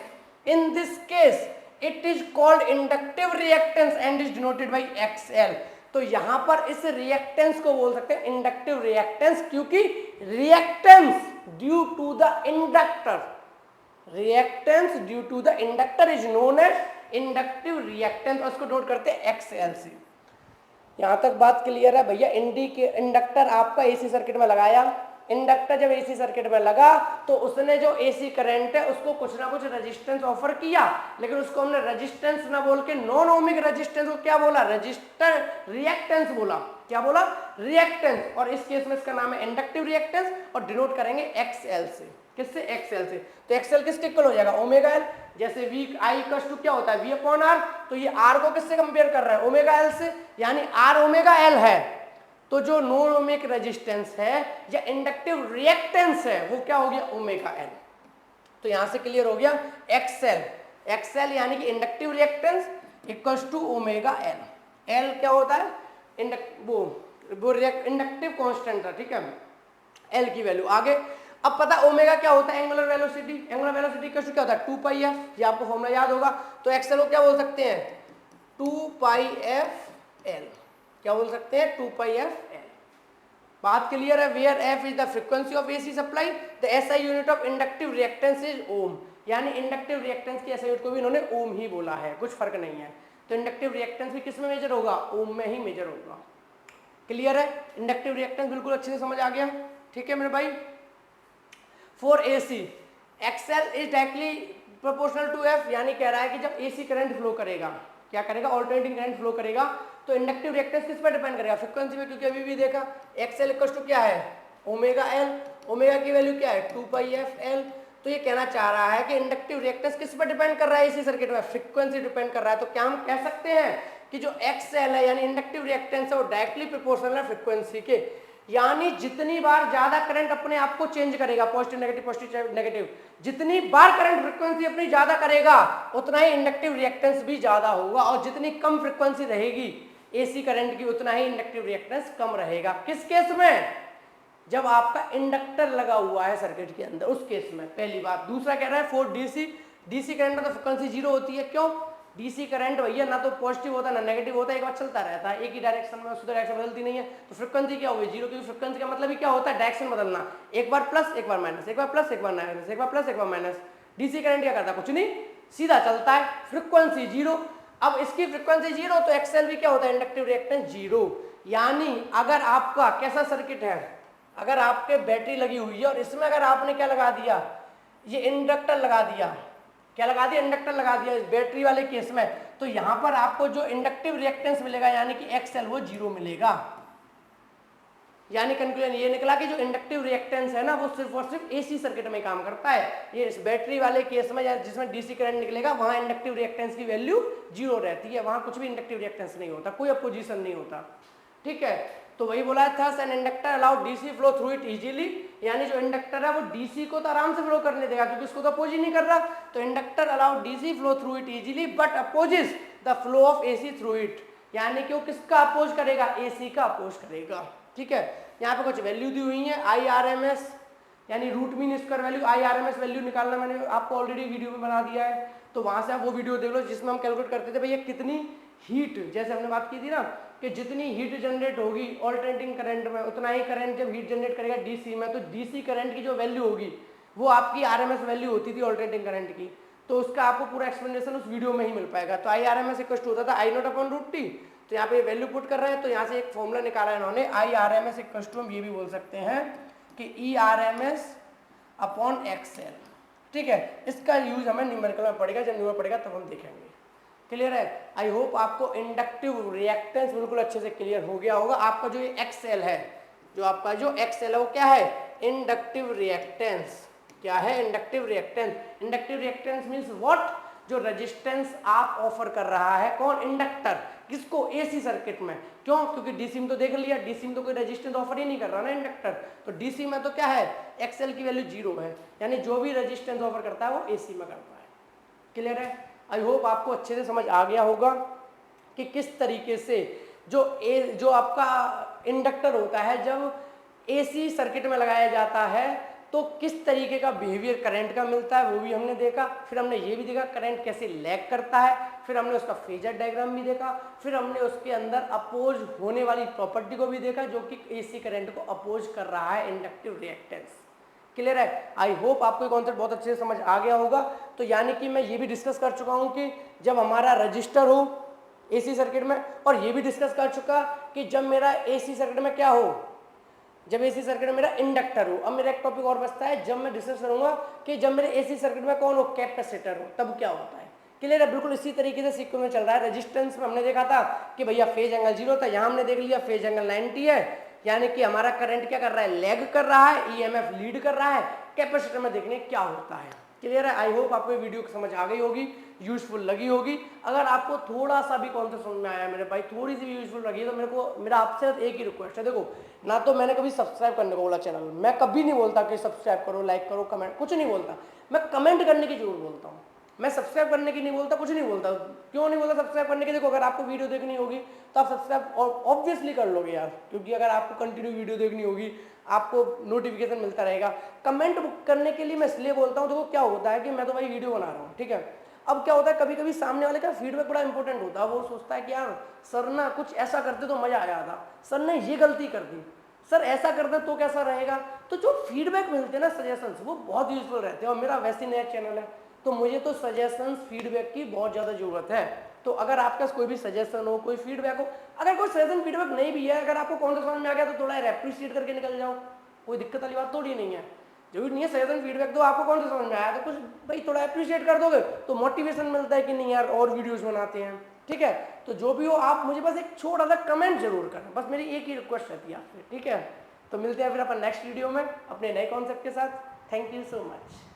S1: In this case it is called inductive reactance and is denoted by XL। तो यहां पर इस रिएक्टेंस को बोल सकते हैं इंडक्टिव रिएक्टेंस, क्योंकि reactance due to the inductor, reactance due to the inductor is known as inductive reactance, और इसको नोट करते हैं XL से। यहां तक बात क्लियर है भैया? इंडक्टर आपका एसी सर्किट में लगाया, इंडक्टर जब एसी सर्किट में लगा तो उसने जो एसी करंट है उसको कुछ ना कुछ रेजिस्टेंस ऑफर किया, लेकिन उसको हमने रेजिस्टेंस ना बोल के नॉन ओमिक रेजिस्टेंस को क्या बोला? रजिस्टर रिएक्टेंस बोला। क्या बोला? रिएक्टेंस। और इस केस में इसका नाम है इंडक्टिव रिएक्टेंस और डिनोट करेंगे XL से। किससे? XL से। तो XL किसके इक्वल हो जाएगा? Omega L. जैसे V I इक्वल टू क्या होता है? V upon R। तो ये R को किससे कंपेयर कर रहा है? ओमेगा एल से। यानी R ओमेगा एल है, तो जो नॉन ओमिक रेजिस्टेंस है या इंडक्टिव रिएक्टेंस है वो क्या हो गया? Omega L. तो यहां से क्लियर हो गया XL। XL यानी कि inductive reactance equals to omega L. L क्या होता है? इंडक्टिव कांस्टेंट था, ठीक है, एल की वैल्यू। आगे अब पता ओमेगा क्या होता है? Angular velocity. एंगुलर वेलोसिटी का क्या होता है? 2πf, ये आपको फॉर्मूला याद होगा। तो XL को क्या बोल सकते हैं? 2πfL। क्या बोल सकते हैं? 2πfL। बात क्लियर है? Where F is the frequency of AC supply, the SI unit of inductive reactance is ohm. यानी इंडक्टिव रिएक्टेंस की SI यूनिट को भी इन्होंने ओम ही बोला है, कुछ फर्क नहीं है। तो इंडक्टिव रिएक्टेंस भी किस में मेजर होगा? ओम में ही मेजर होगा। क्लियर है? इंडक्टिव रिएक्टेंस बिल्कुल अच्छे से समझ आ गया, ठीक है मेरे भाई। For AC XL is directly proportional to F, यानी कह रहा है कि जब AC करंट फ्लो करेगा, क्या करेगा? ऑल्टरनेटिंग करंट फ्लो करेगा, तो इंडक्टिव रिएक्टेंस किस पर डिपेंड करेगा? फ्रीक्वेंसी पे, क्योंकि अभी भी देखा XL इक्वल टू क्या है? Omega L. ओमेगा की वैल्यू क्या है? 2πfL। तो ये कहना चाह रहा है कि इंडक्टिव रिएक्टेंस किस पर डिपेंड कर रहा है? इसी सर्किट में फ्रीक्वेंसी डिपेंड कर रहा है। तो क्या हम कह सकते हैं कि जो XL है यानी इंडक्टिव रिएक्टेंस है वो डायरेक्टली प्रोपोर्शनल है फ्रीक्वेंसी के, यानी जितनी बार ज्यादा करंट अपने आप को चेंज करेगा, पॉजिटिव नेगेटिव, जितनी बार करंट फ्रीक्वेंसी अपनी ज्यादा करेगा उतना ही इंडक्टिव रिएक्टेंस भी ज्यादा होगा, और जितनी कम फ्रीक्वेंसी रहेगी एसी करंट की उतना ही इंडक्टिव रिएक्टेंस कम रहेगा। किस केस में? जब आपका इंडक्टर लगा हुआ है सर्किट के अंदर, उस केस में, पहली बात। दूसरा कह रहा है फॉर डीसी करंट में तो फ्रीक्वेंसी जीरो होती है। क्यों? डीसी करंट भैया ना तो पॉजिटिव होता है ना नेगेटिव होता है, एक बार चलता रहता है एक ही डायरेक्शन में, उसकी डायरेक्शन बदलती नहीं है। तो फ्रीक्वेंसी क्या होगी? जीरो, क्योंकि फ्रीक्वेंसी का मतलब ही क्या होता है? डायरेक्शन बदलना, एक बार प्लस एक बार माइनस, एक बार प्लस एक बार माइनस, एक बार प्लस एक बार माइनस। डीसी करंट क्या करता है? कुछ नहीं, सीधा चलता है, फ्रीक्वेंसी जीरो। अब इसकी फ्रीक्वेंसी जीरो तो XL भी क्या होता है? Inductive reactance zero. यानी अगर आपका कैसा सर्किट है, अगर आपके बैटरी लगी हुई है और इसमें अगर आपने क्या लगा दिया? ये इंडक्टर लगा दिया। क्या लगा दिया? इंडक्टर लगा दिया इस बैटरी वाले केस में, तो यहां पर आपको जो इंडक्टिव रिएक्टेंस मिलेगा यानी कि XL वो जीरो मिलेगा। यानी कंक्लूजन ये निकला कि जो इंडक्टिव रिएक्टेंस है ना वो सिर्फ और सिर्फ एसी सर्किट में काम करता है। ये इस बैटरी वाले केस में या जिसमें डीसी करंट निकलेगा वहां इंडक्टिव रिएक्टेंस की वैल्यू जीरो रहती है, वहां कुछ भी इंडक्टिव रिएक्टेंस नहीं होता, कोई अपोजिशन नहीं होता, ठीक है। तो वही बोला है thus an inductor allow DC flow through it easily, यानी जो इंडक्टर है वो डीसी को तो आराम से फ्लो करने देगा क्योंकि उसको तो अपोज ही नहीं कर रहा। तो inductor allow DC flow through it easily but opposes the flow of AC through it, यानी कि वो किसका अपोज करेगा? एसी का अपोज करेगा, ठीक है। यहाँ पे कुछ वैल्यू दी हुई है, IRMS यानी root mean square value, IRMS value निकालना मैंने आपको ऑलरेडी वीडियो में बना दिया है, तो वहां से आप वो वीडियो देख लो जिसमें हम कैलकुलेट करते थे भैया कितनी हीट, जैसे हमने बात की थी ना कि जितनी हीट जनरेट होगी ऑल्टरनेटिंग करंट में, उतना ही करंट जब हीट जनरेट करेगा डीसी में, तो डीसी करंट की जो वैल्यू होगी वो आपकी आरएमएस वैल्यू होती थी ऑल्टरनेटिंग करंट की। तो उसका आपको पूरा एक्सप्लेनेशन उस वीडियो में ही मिल पाएगा। तो I R M S equal to होता था I not upon root t. तो यहाँ पे वैल्यू पुट कर रहे हैं, तो यहाँ से एक फॉर्मूला निकाला है इन्होंने, I R M S equal to हम ये भी बोल सकते हैं कि E R M S upon XL. ठीक है, इसका यूज हमें न्यूमेरिकल में पड़ेगा, जब न्यूमेरिकल पड़ेगा तब हम देखेंगे। क्लियर है? आई होप आपको इंडक्टिव रिएक्टेंस बिल्कुल अच्छे से क्लियर हो गया होगा। आपका जो ये एक्सएल है, जो आपका जो एक्सएल है वो क्या है? Inductive reactance. क्या है? Inductive reactance. Inductive reactance means what? जो रेजिस्टेंस आप ऑफर कर रहा है कौन? इंडक्टर। किसको? एसी सर्किट में। क्यों? क्योंकि डीसी में तो देख लिया, डीसी में तो कोई रेजिस्टेंस ऑफर ही नहीं कर रहा ना इंडक्टर। तो डीसी में तो क्या है? एक्सएल की वैल्यू 0 है, यानी जो भी रेजिस्टेंस ऑफर करता है वो एसी में करता है। क्लियर है? आई होप आपको अच्छे से समझ आ गया होगा कि किस तरीके से जो आपका इंडक्टर होता है जब एसी सर्किट में लगाया जाता है तो किस तरीके का बिहेवियर करंट का मिलता है, वो भी हमने देखा। फिर हमने ये भी देखा करंट कैसे लैग करता है, फिर हमने उसका फेजर डायग्राम भी देखा, फिर हमने उसके अंदर अपोज होने वाली प्रॉपर्टी को भी देखा जो कि एसी करंट को अपोज कर रहा है, इंडक्टिव रिएक्टेंस। क्लियर है? आई होप आपको ये कॉन्सेप्ट बहुत अच्छे से समझ आ गया होगा। तो यानी कि मैं ये भी डिस्कस कर चुका हूँ कि जब हमारा रजिस्टर हो एसी सर्किट में, और ये भी डिस्कस कर चुका कि जब मेरा एसी सर्किट में क्या हो, जब एसी सर्किट में मेरा इंडक्टर हो। अब मेरा एक टॉपिक और बचता है, जब मैं डिस्कस करूंगा कि जब मेरे एसी सर्किट में कौन हो? कैपेसिटर हो, तब क्या होता है। क्लियर है? बिल्कुल इसी तरीके से सीक्वेंस में चल रहा है। रेजिस्टेंस में हमने देखा था कि भैया फेज एंगल 0 था, यहाँ हमने देख लिया फेज एंगल 90 है, यानी कि हमारा करंट क्या कर रहा है? लैग कर रहा है, ईएमएफ लीड कर रहा है। कैपेसिटर में देखने क्या होता है। क्लियर है? आई होप आपको ये वीडियो समझ आ गई होगी, यूजफुल लगी होगी। अगर आपको थोड़ा सा भी कॉन्सेप्ट समझ में आया मेरे भाई, थोड़ी सी भी यूजफुल लगी तो मेरा आपसे एक ही रिक्वेस्ट है। देखो, ना तो मैंने कभी सब्सक्राइब करने को बोला चैनल, मैं कभी नहीं बोलता कि सब्सक्राइब करो, लाइक करो, कमेंट, कुछ नहीं बोलता। मैं कमेंट करने की जरूर बोलता हूँ, मैं सब्सक्राइब करने की नहीं बोलता, कुछ नहीं बोलता। क्यों नहीं बोलता सब्सक्राइब करने की? देखो, अगर आपको वीडियो देखनी होगी तो आप सब्सक्राइब ऑब्वियसली कर लोगे यार, क्योंकि अगर आपको कंटिन्यू वीडियो देखनी होगी, आपको नोटिफिकेशन मिलता रहेगा। कमेंट करने के लिए मैं इसलिए बोलता हूँ, देखो क्या होता है कि मैं तो भाई वीडियो बना रहा हूँ, ठीक है। अब क्या होता है, कभी कभी सामने वाले का फीडबैक बड़ा इंपॉर्टेंट होता है। वो सोचता है कि यार सर ना कुछ ऐसा करते तो मजा आया था, सर ने ये गलती कर दी, सर ऐसा करते तो कैसा रहेगा। तो जो फीडबैक मिलते हैं ना, सजेशंस, वो बहुत यूजफुल रहते हैं। और मेरा वैसे नया चैनल है तो मुझे तो सजेशंस फीडबैक की बहुत ज़्यादा ज़रूरत है। तो अगर आपके पास कोई भी सजेशन हो, कोई फीडबैक हो, अगर कोई सजेशन फीडबैक नहीं भी है, अगर आपको कौन सा समझ में आ गया तो थोड़ा एप्रिशिएट करके निकल जाओ, कोई दिक्कत वाली बात थोड़ी नहीं है। जरूरी नहीं है सजेशन फीडबैक दो, आपको कौन सा समझ में आया तो कुछ भाई थोड़ा अप्रिशिएट कर दोगे तो मोटिवेशन मिलता है कि नहीं यार और वीडियोस बनाते हैं, ठीक है। तो जो भी हो, आप मुझे बस एक छोटा सा कमेंट जरूर करें, बस मेरी एक ही रिक्वेस्ट रहती है आपसे, ठीक है। तो मिलते हैं फिर अपन नेक्स्ट वीडियो में अपने नए कॉन्सेप्ट के साथ। Thank you so much.